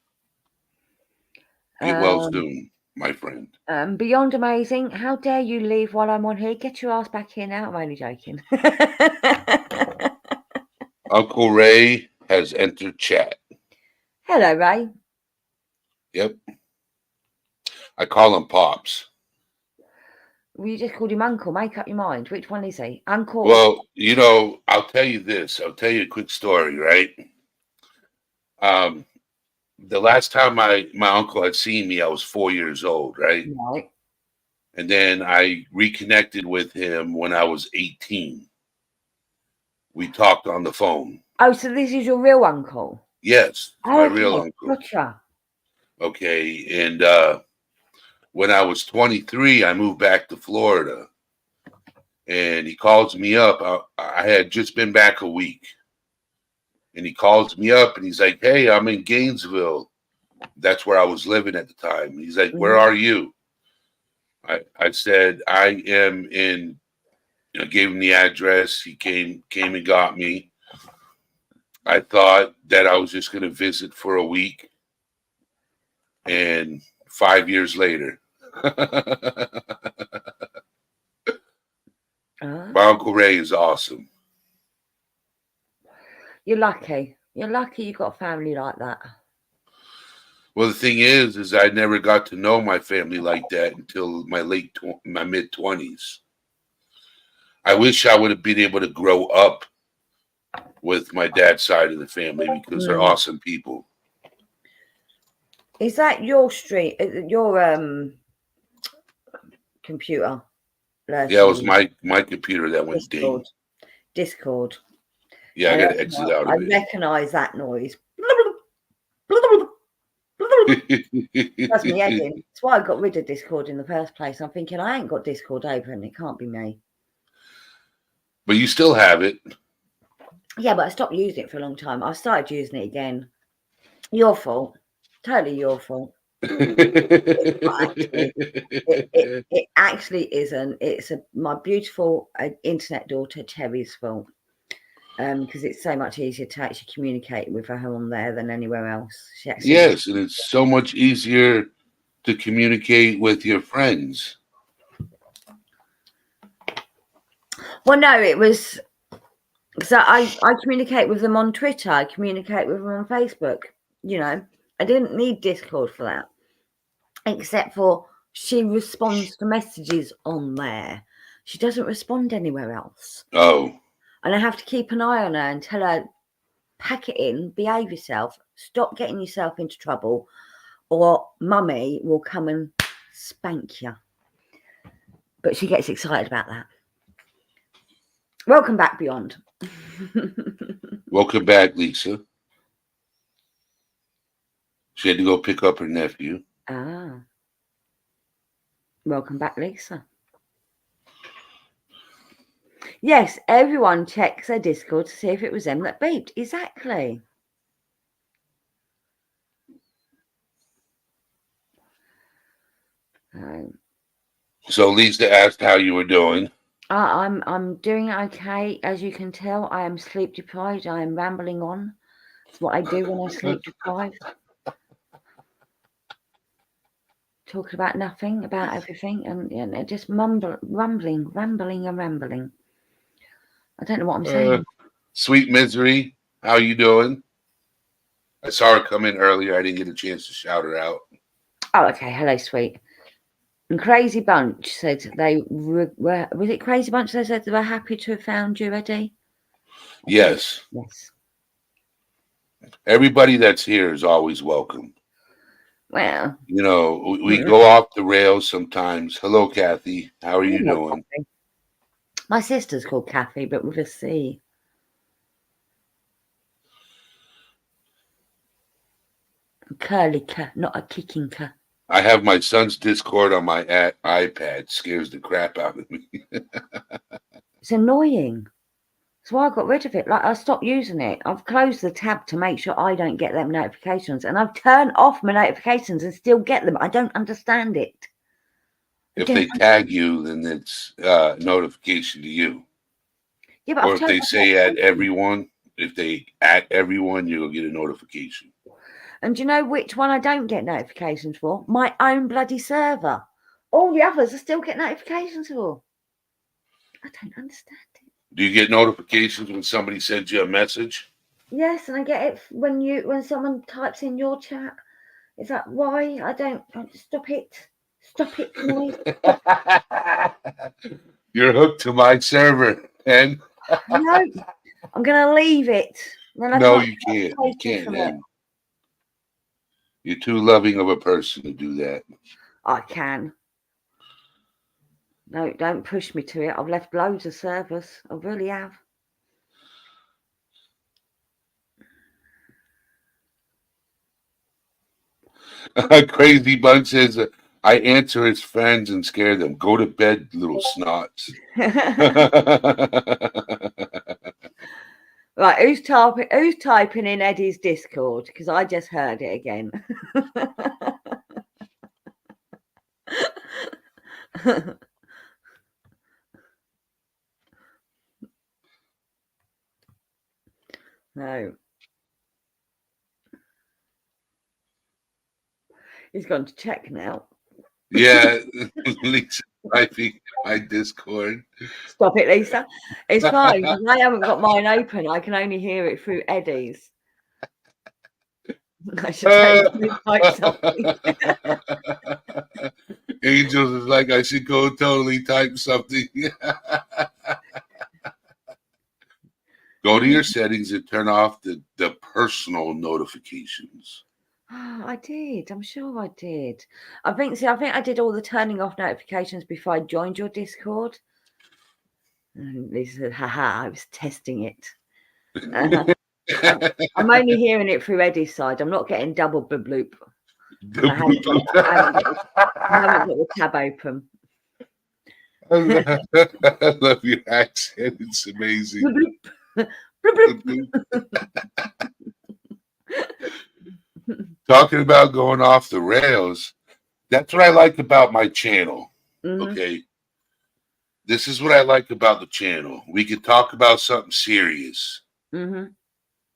S2: Get well soon, my friend.
S3: Beyond amazing. How dare you leave while I'm on here? Get your ass back here now. I'm only joking.
S2: Uncle Ray has entered chat.
S3: Hello, Ray.
S2: Yep. I call him Pops.
S3: Well, you just called him Uncle. Make up your mind. Which one is he? Uncle?
S2: Well, you know, I'll tell you this. I'll tell you a quick story, right? The last time my uncle had seen me, I was 4 years old, right?
S3: Right.
S2: And then I reconnected with him when I was 18. We talked on the phone.
S3: Oh, so this is your real uncle?
S2: Yes, my real uncle.
S3: Gotcha.
S2: Okay, and when I was 23, I moved back to Florida. And he calls me up. I had just been back a week. And he calls me up and he's like, hey, I'm in Gainesville. That's where I was living at the time. He's like, where are you? I said, I am in, gave him the address. He came and got me. I thought that I was just going to visit for a week. And 5 years later, my Uncle Ray is awesome.
S3: You're lucky. You're lucky you got a family like that.
S2: Well, the thing is I never got to know my family like that until my mid-20s. I wish I would have been able to grow up with my dad's side of the family because they're awesome people.
S3: Is that your your computer?
S2: Yeah, it was my computer that went ding.
S3: Discord.
S2: Yeah, I got to exit out of it.
S3: I recognise that noise. That's me egging. That's why I got rid of Discord in the first place. I'm thinking I ain't got Discord open. It can't be me.
S2: But you still have it.
S3: Yeah, but I stopped using it for a long time. I started using it again. Your fault. Totally your fault. It actually isn't. It's my beautiful internet daughter Terry's fault. Because it's so much easier to actually communicate with her on there than anywhere else.
S2: Yes, and it's so much easier to communicate with your friends.
S3: Well, no, it was. So I communicate with them on Twitter. I communicate with them on Facebook. I didn't need Discord for that. Except for she responds to messages on there. She doesn't respond anywhere else.
S2: Oh.
S3: And I have to keep an eye on her and tell her, pack it in, behave yourself, stop getting yourself into trouble, or mummy will come and spank you. But she gets excited about that. Welcome back, Beyond.
S2: Welcome back, Lisa. She had to go pick up her nephew.
S3: Ah. Welcome back, Lisa. Yes, everyone checks their Discord to see if it was them that beeped. Exactly.
S2: So Lisa asked how you were doing.
S3: I'm doing okay. As you can tell, I am sleep deprived. I am rambling on. It's what I do when I'm sleep deprived. Talking about nothing, about everything, and just rambling. I don't know what I'm saying.
S2: Sweet Misery, how you doing? I saw her come in earlier. I didn't get a chance to shout her out.
S3: Oh, okay. Hello, Sweet. And Crazy Bunch said they were. Was it Crazy Bunch? They said they were happy to have found you, Eddie.
S2: Yes.
S3: Yes.
S2: Everybody that's here is always welcome.
S3: Well,
S2: we go off the rails sometimes. Hello, Kathy. How are you doing?
S3: Kathy. My sister's called Kathy, but with a C. Curly K, not a kicking K.
S2: I have my son's Discord on my iPad. Scares the crap out of me.
S3: It's annoying. That's why I got rid of it. Like, I stopped using it. I've closed the tab to make sure I don't get them notifications. And I've turned off my notifications and still get them. I don't understand it.
S2: If they tag you, then it's notification to you.
S3: Yeah, but
S2: or if they say at everyone, you'll get a notification.
S3: And do you know which one I don't get notifications for? My own bloody server. All the others I still get notifications for. I don't understand it.
S2: Do you get notifications when somebody sends you a message?
S3: Yes, and I get it when someone types in your chat. Is that why I don't stop it? Stop it, noise.
S2: You're hooked to my server, and
S3: no, I'm gonna leave it.
S2: No, you can't. You can't. You're too loving of a person to do that.
S3: I can. No, don't push me to it. I've left loads of servers. I really have.
S2: Crazy Bun says, I answer his friends and scare them. Go to bed, little snots.
S3: Right, who's typing in Eddie's Discord? Because I just heard it again. No. He's gone to check now.
S2: Yeah, Lisa typing my Discord.
S3: Stop it, Lisa. It's fine. I haven't got mine open. I can only hear it through Eddie's. I should type something.
S2: Angels is like, I should go totally type something. Go to your settings and turn off the personal notifications.
S3: Oh, I did. I'm sure I did. I think I did all the turning off notifications before I joined your Discord. And Lisa said, haha, I was testing it. I'm only hearing it through Eddie's side. I'm not getting double bloop. I haven't got the tab open.
S2: I love your accent. It's amazing. Talking about going off the rails, that's what I like about my channel. Okay. This is what I like about the channel. We can talk about something serious.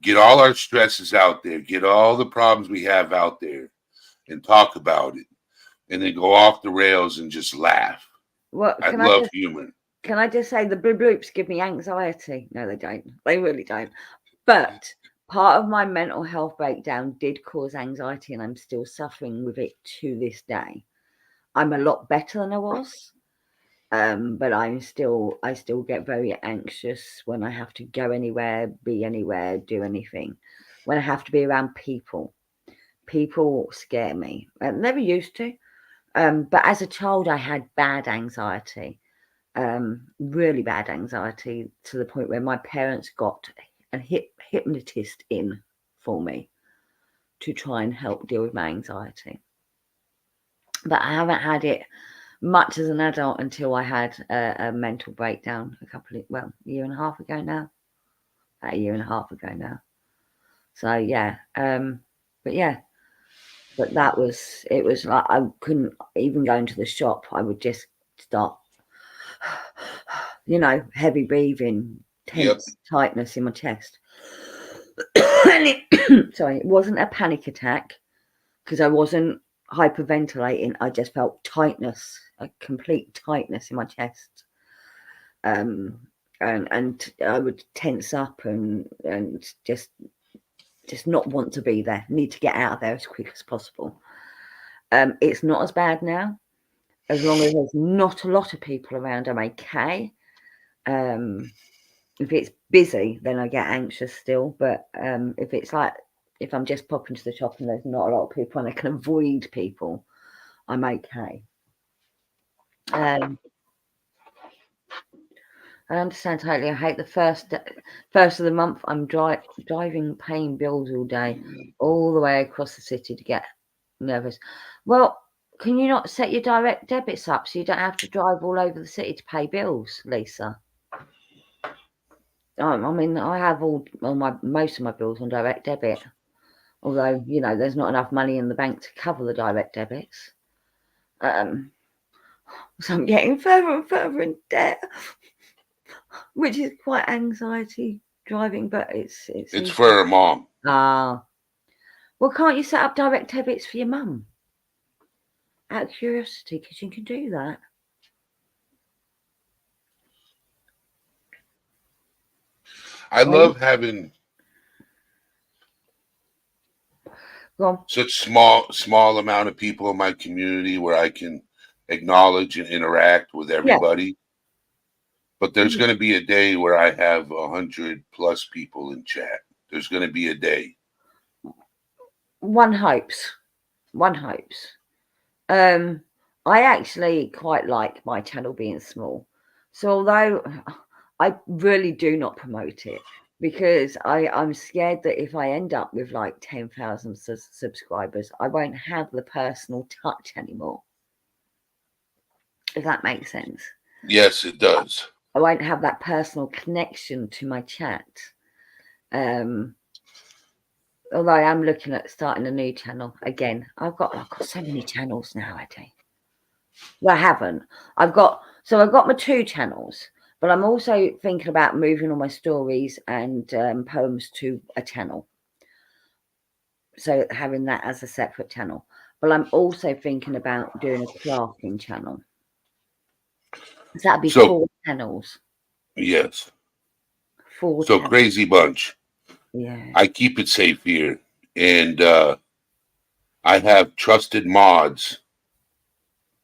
S2: Get all our stresses out there. Get all the problems we have out there and talk about it. And then go off the rails and just laugh.
S3: Well,
S2: I love humor.
S3: Can I just say the bloops give me anxiety? No, they don't. They really don't. But part of my mental health breakdown did cause anxiety, and I'm still suffering with it to this day. I'm a lot better than I was. But I still get very anxious when I have to go anywhere, be anywhere, do anything. When I have to be around people. People scare me. I never used to. But as a child, I had bad anxiety, really bad anxiety, to the point where my parents got a hypnotist in for me to try and help deal with my anxiety. But I haven't had it much as an adult until I had a mental breakdown a year and a half ago now. About a year and a half ago now. So yeah, but it was like I couldn't even go into the shop. I would just start, heavy breathing, tense tightness in my chest. Sorry, it wasn't a panic attack because I wasn't hyperventilating. I just felt tightness, a complete tightness in my chest. And I would tense up and just not want to be there, need to get out of there as quick as possible. It's not as bad now. As long as there's not a lot of people around, I'm okay. If it's busy, then I get anxious still. But if I'm just popping to the shop and there's not a lot of people and I can avoid people, I'm okay. I understand totally. I hate the first of the month. I'm driving, paying bills all day, all the way across the city to get nervous. Well, can you not set your direct debits up so you don't have to drive all over the city to pay bills, Lisa? I mean, I have most of my bills on direct debit. Although, there's not enough money in the bank to cover the direct debits. So I'm getting further and further in debt, which is quite anxiety driving, but it's
S2: for her mom.
S3: Well, can't you set up direct debits for your mum? Out of curiosity, because you can do that.
S2: I love having such small amount of people in my community where I can acknowledge and interact with everybody. Yeah. But there's going to be a day where I have 100+ people in chat. There's going to be a day. One hopes.
S3: I actually quite like my channel being small. So although I really do not promote it, because I'm scared that if I end up with like 10,000 subscribers, I won't have the personal touch anymore. If that makes sense.
S2: Yes, it does.
S3: I won't have that personal connection to my chat. Although I am looking at starting a new channel again. I've got so many channels now, Eddie. Well, I haven't. I've got my 2 channels, but I'm also thinking about moving all my stories and poems to a channel. So having that as a separate channel. But I'm also thinking about doing a crafting channel. So that'd be 4 channels.
S2: Yes.
S3: 4
S2: So
S3: channels.
S2: Crazy Bunch.
S3: Yeah.
S2: I keep it safe here. And I have trusted mods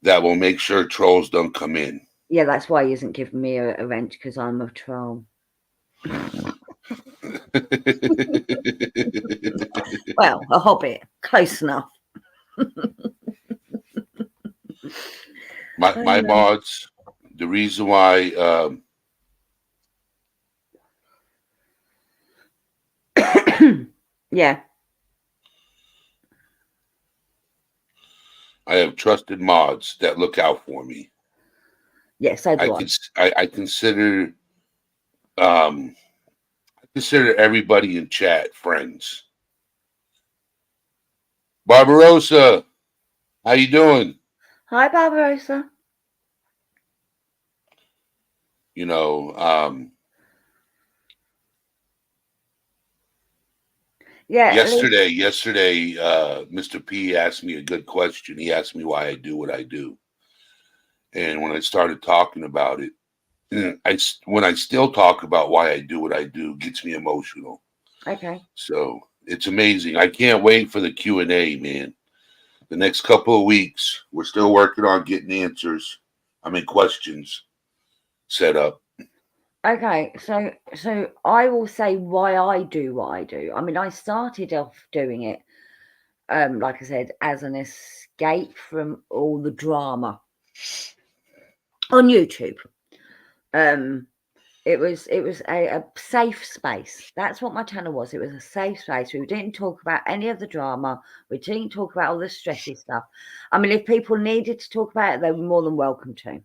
S2: that will make sure trolls don't come in.
S3: Yeah, that's why he isn't giving me a wrench, because I'm a troll. Well, a hobbit. Close enough.
S2: my mods, the reason why
S3: yeah.
S2: I have trusted mods that look out for me.
S3: Yes, so do I.
S2: I consider everybody in chat friends. Barbarossa, how you doing?
S3: Hi, Barbarossa.
S2: You know,
S3: yeah.
S2: Yesterday, Mr. P asked me a good question. He asked me why I do what I do, and when I started talking about it, when I still talk about why I do what I do, gets me emotional.
S3: Okay.
S2: So it's amazing. I can't wait for the Q&A, man. The next couple of weeks, we're still working on getting answers. Questions set up.
S3: Okay, so I will say why I do what I do. I mean, I started off doing it, like I said, as an escape from all the drama on YouTube. It was a safe space. That's what my channel was. It was a safe space. We didn't talk about any of the drama. We didn't talk about all the stressy stuff. I mean, if people needed to talk about it, they were more than welcome to.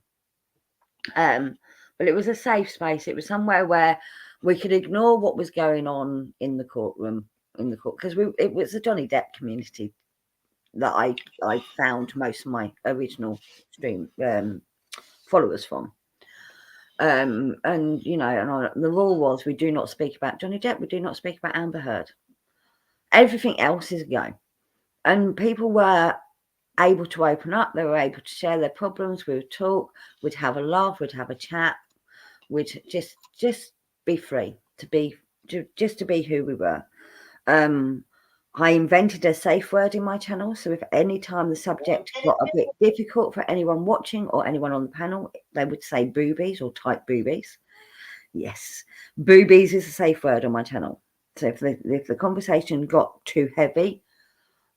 S3: But it was a safe space. It was somewhere where we could ignore what was going on in the courtroom, because it was the Johnny Depp community that I found most of my original stream followers from. And the rule was we do not speak about Johnny Depp, we do not speak about Amber Heard. Everything else is a go. And people were able to open up, they were able to share their problems, we would talk, we'd have a laugh, we'd have a chat, we'd just be free to be who we were. I invented a safe word in my channel, so if any time the subject got a bit difficult for anyone watching or anyone on the panel, they would say boobies or type boobies. Yes, boobies is a safe word on my channel. So if the conversation got too heavy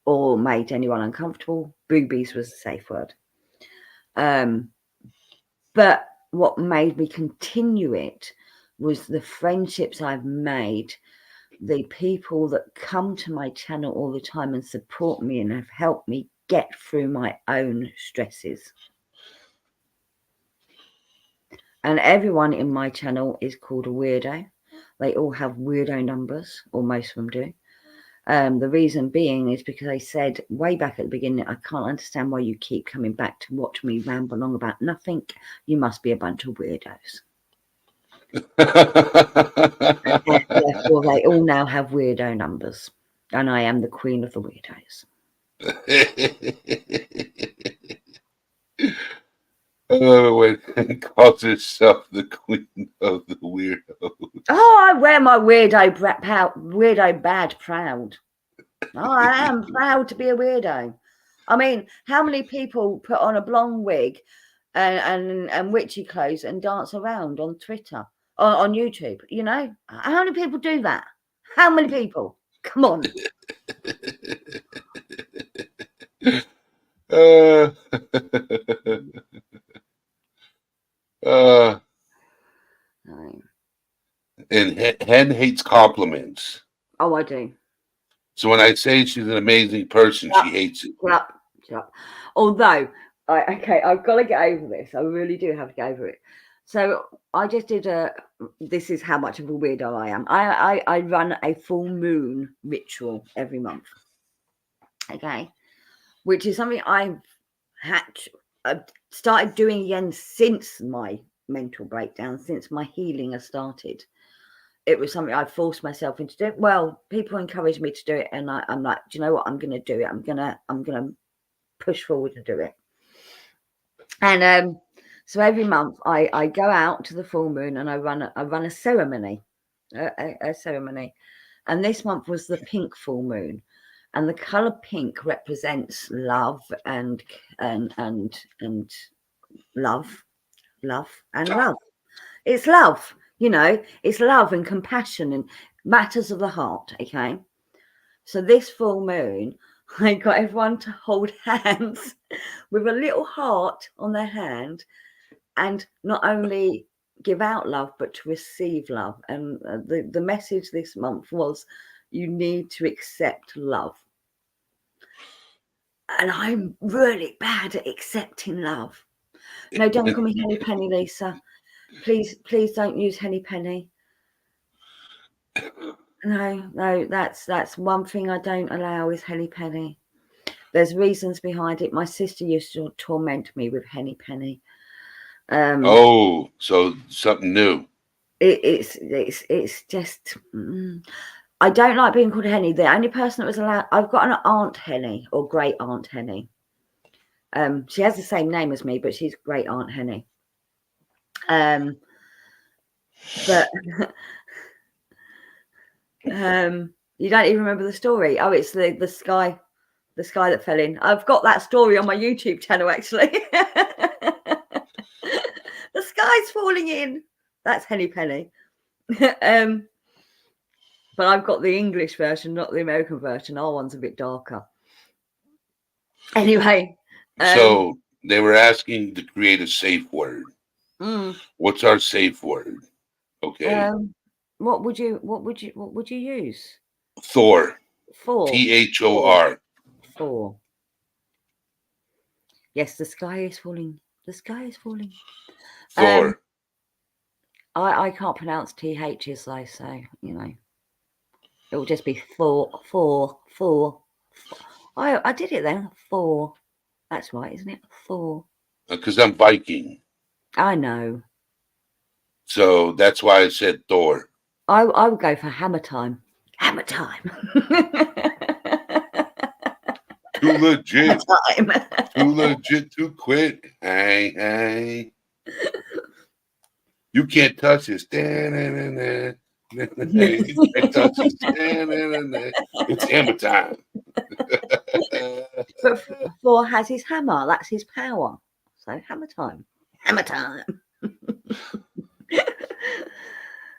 S3: or made anyone uncomfortable, boobies was a safe word. But what made me continue it was the friendships I've made, the people that come to my channel all the time and support me and have helped me get through my own stresses. And everyone in my channel is called a weirdo. They all have weirdo numbers, or most of them do. The reason being is because I said way back at the beginning, I can't understand why you keep coming back to watch me ramble on about nothing. You must be a bunch of weirdos. Therefore, they all now have weirdo numbers. And I am the queen of the weirdos.
S2: When calls herself the queen of the weirdos.
S3: Oh, I wear my weirdo bad proud. Oh, I am proud to be a weirdo. I mean, how many people put on a blonde wig and witchy clothes and dance around on Twitter, on YouTube? You know, how many people do that? How many people? Come on.
S2: Hen hates compliments.
S3: Oh, I do.
S2: So when I say she's an amazing person, she hates it.
S3: Shut up. Shut up. Although, I've got to get over this. I really do have to get over it. So I just did this is how much of a weirdo I am. I run a full moon ritual every month. Okay. Which is something I've started doing again since my mental breakdown, since my healing has started. It was something I forced myself into doing. Well, people encouraged me to do it, and I'm like, do you know what? I'm going to do it. I'm gonna push forward to do it. And so every month I go out to the full moon and I run a ceremony, a ceremony. And this month was the pink full moon, and the color pink represents love and love and love. It's love. It's love and compassion and matters of the heart. Okay. So this full moon, I got everyone to hold hands with a little heart on their hand and not only give out love, but to receive love. And the message this month was, you need to accept love. And I'm really bad at accepting love. No, don't call me Henny Penny, Lisa. Please don't use Henny Penny. No, that's one thing I don't allow is Henny Penny. There's reasons behind it. My sister used to torment me with Henny Penny.
S2: So something new.
S3: It's just I don't like being called Henny. The only person that was allowed, I've got an Aunt Henny or Great Aunt Henny. She has the same name as me, but she's Great Aunt Henny. But you don't even remember the story. Oh, it's the sky that fell in. I've got that story on my YouTube channel, actually. The sky's falling in. That's Henny Penny. But I've got the English version, not the American version. Our one's a bit darker. Anyway.
S2: So they were asking to create a safe word. What's our safe word? Okay.
S3: What would you use?
S2: Thor.
S3: Thor.
S2: Thor.
S3: Thor. Yes, the sky is falling. The sky is falling.
S2: Thor.
S3: I can't pronounce THs though, so it will just be Thor. I did it then. Thor. That's right, isn't it? Thor.
S2: Because I'm Viking.
S3: I know.
S2: So that's why I said Thor.
S3: I would go for hammer time. Hammer time.
S2: Too legit.
S3: Hammer time.
S2: Too legit to quit. Hey. You can't touch this. You can't touch this. It's hammer time.
S3: But Thor has his hammer. That's his power. So hammer time. Hammer time.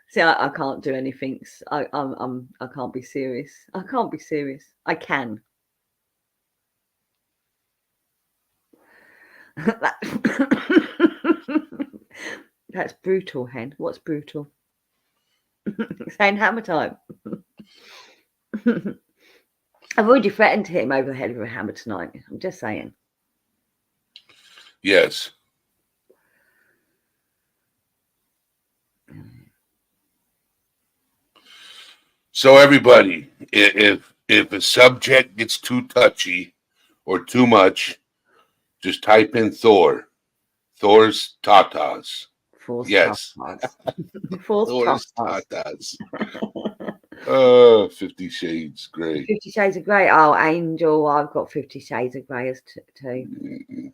S3: See, I can't do anything. I can't be serious. I can't be serious. I can. That's brutal, Hen. What's brutal? Saying hammer time. I've already threatened to hit him over the head with a hammer tonight. I'm just saying.
S2: Yes. So everybody, if a subject gets too touchy or too much, just type in Thor. Thor's tatas. Yes.
S3: Thor's
S2: tatas. 50 Shades Grey.
S3: 50 Shades of Grey. Oh, Angel. I've got 50 Shades of Grey as too.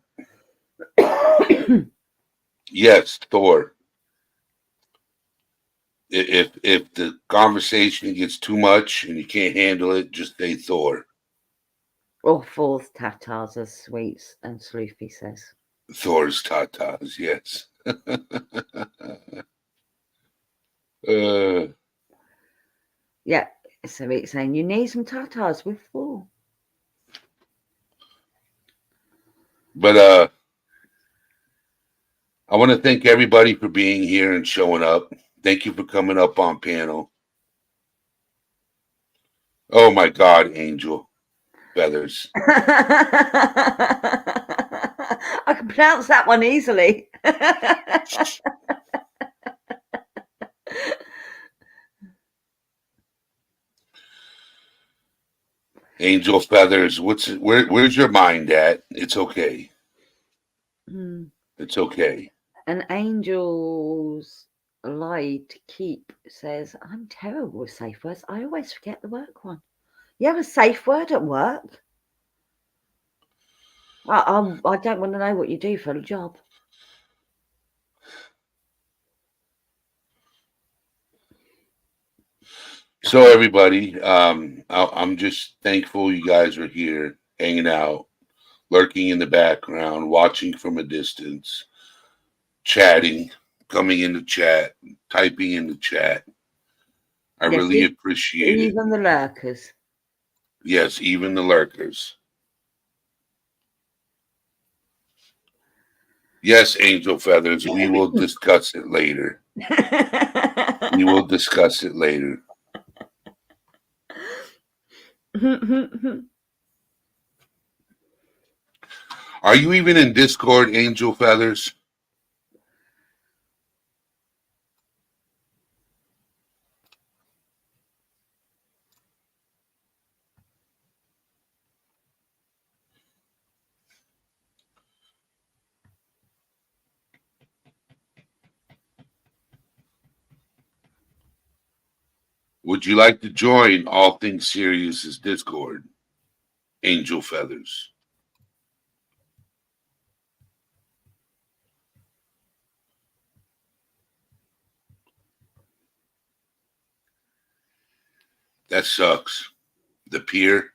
S2: Yes, Thor. If the conversation gets too much and you can't handle it, just say Thor.
S3: Or Thor's tatas, as Sweets and Sloopy says.
S2: Thor's tatas, yes.
S3: Yeah, so it's saying you need some tatas with Thor.
S2: But I want to thank everybody for being here and showing up. Thank you for coming up on panel. Oh my God, Angel Feathers.
S3: I can pronounce that one easily.
S2: Angel Feathers. Where's your mind at? It's okay.
S3: Hmm.
S2: It's okay.
S3: An angel's lie to keep says, I'm terrible with safe words. I always forget the work one. You have a safe word at work? I don't want to know what you do for a job.
S2: So everybody, I'm just thankful you guys are here, hanging out, lurking in the background, watching from a distance, chatting, coming in the chat, typing in the chat. I
S3: Yes,
S2: really appreciate it.
S3: even the lurkers.
S2: Yes, even the lurkers. Yes, Angel Feathers, we will discuss it later. We will discuss it later. Are you even in Discord, Angel Feathers? Would you like to join All Things Serious' Discord, Angel Feathers? That sucks. The pier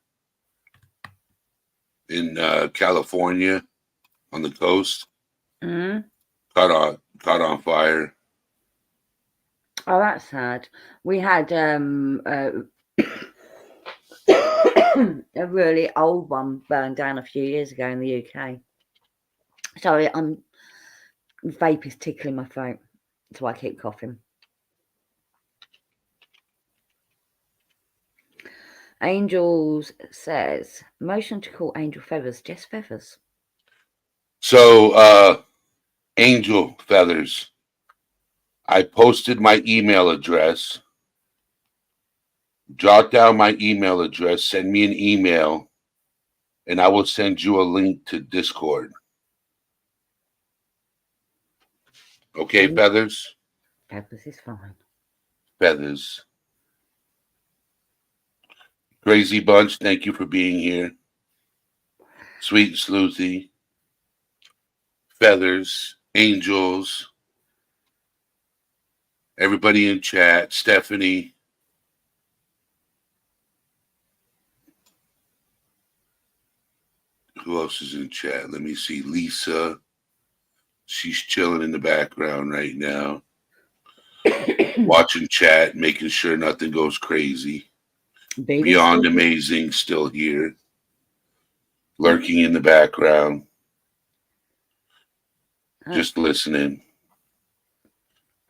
S2: in California on the coast
S3: Mm.
S2: caught on fire.
S3: Oh, that's sad. We had a really old one burned down a few years ago in the UK. Sorry, vape is tickling my throat, so I keep coughing. Angels says, motion to call Angel Feathers, Jess Feathers.
S2: So, Angel Feathers, I posted my email address. Jot down my email address, send me an email, and I will send you a link to Discord. Okay, Feathers?
S3: Feathers is fine.
S2: Feathers. Crazy Bunch, thank you for being here. Sweet Sleuthy. Feathers. Angels. Everybody in chat. Stephanie. Who else is in chat? Let me see. Lisa. She's chilling in the background right now. Watching chat, making sure nothing goes crazy. Beyond Amazing, still here. Lurking in the background. Just listening.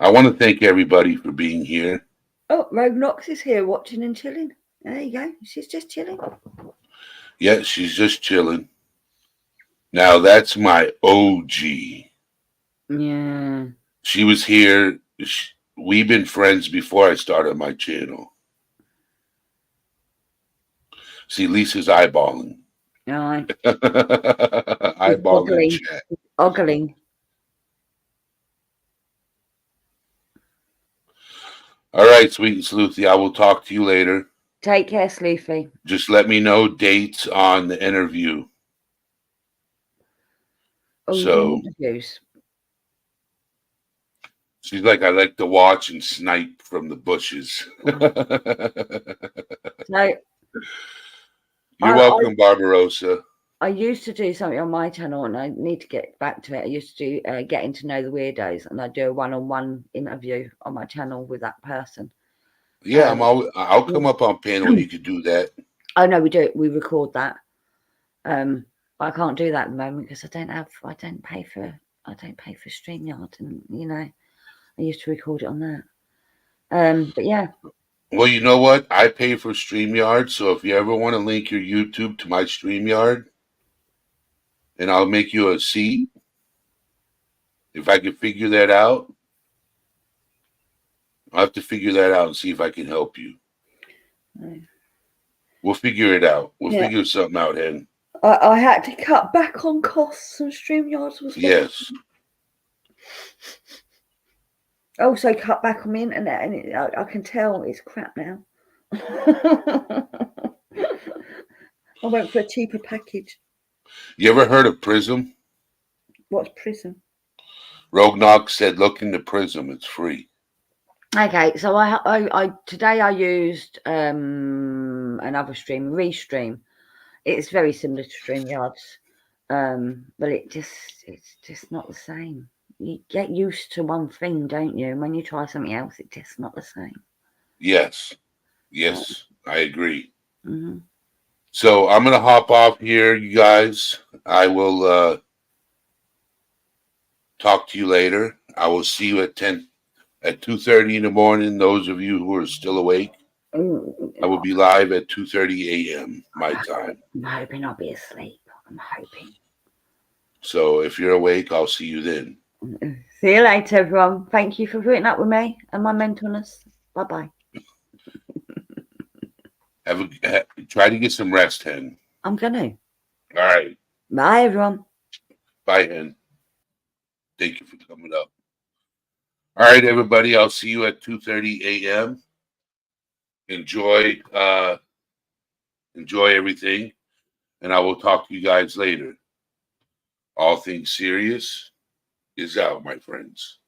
S2: I want to thank everybody for being here.
S3: Oh, Rogue Knox is here watching and chilling. There you go. She's just chilling.
S2: Yeah, she's just chilling. Now that's my OG.
S3: Yeah.
S2: She was here. We've been friends before I started my channel. See, Lisa's eyeballing.
S3: No.
S2: Eyeballing chat.
S3: Ogling.
S2: All right, Sweet and Sleuthy. I will talk to you later.
S3: Take care, Sleuthy.
S2: Just let me know dates on the interview.
S3: Oh,
S2: so
S3: interviews.
S2: She's like, I like to watch and snipe from the bushes.
S3: No.
S2: You're welcome, Barbarossa.
S3: I used to do something on my channel, and I need to get back to it. I used to do Getting to Know the Weirdos, and I do a one-on-one interview on my channel with that person.
S2: Yeah, I'll come up on panel. You could do that.
S3: Oh no, we do it. We record that. But I can't do that at the moment because I don't pay for StreamYard, and I used to record it on that. But yeah.
S2: Well, you know what? I pay for StreamYard, so if you ever want to link your YouTube to my StreamYard, and I'll make you a seat, if I can figure that out, I'll have to figure that out and see if I can help you.
S3: Mm.
S2: We'll figure it out. We'll
S3: Yeah.
S2: figure something out, Hen.
S3: I had to cut back on costs and StreamYards was
S2: Yes.
S3: also cut back on the internet, and I can tell it's crap now. I went for a cheaper package.
S2: You ever heard of Prism?
S3: What's Prism?
S2: Rogue Knox said, look into Prism. It's free.
S3: Okay, so I today I used another stream, Restream. It's very similar to StreamYards, but it's just not the same. You get used to one thing, don't you? And when you try something else, it's just not the same.
S2: Yes. Yes, I agree.
S3: Mm-hmm.
S2: So I'm going to hop off here, you guys. I will talk to you later. I will see you at 2:30 in the morning. Those of you who are still awake, I will be live at 2:30 a.m. my time.
S3: I'm hoping I'll be asleep. I'm hoping.
S2: So if you're awake, I'll see you then.
S3: See you later, everyone. Thank you for putting up with me and my mentalness. Bye-bye.
S2: Try to get some rest, Hen.
S3: I'm gonna.
S2: All right.
S3: Bye, everyone.
S2: Bye, Hen. Thank you for coming up. All right, everybody. I'll see you at 2:30 a.m. Enjoy everything, and I will talk to you guys later. All Things Serious is out, my friends.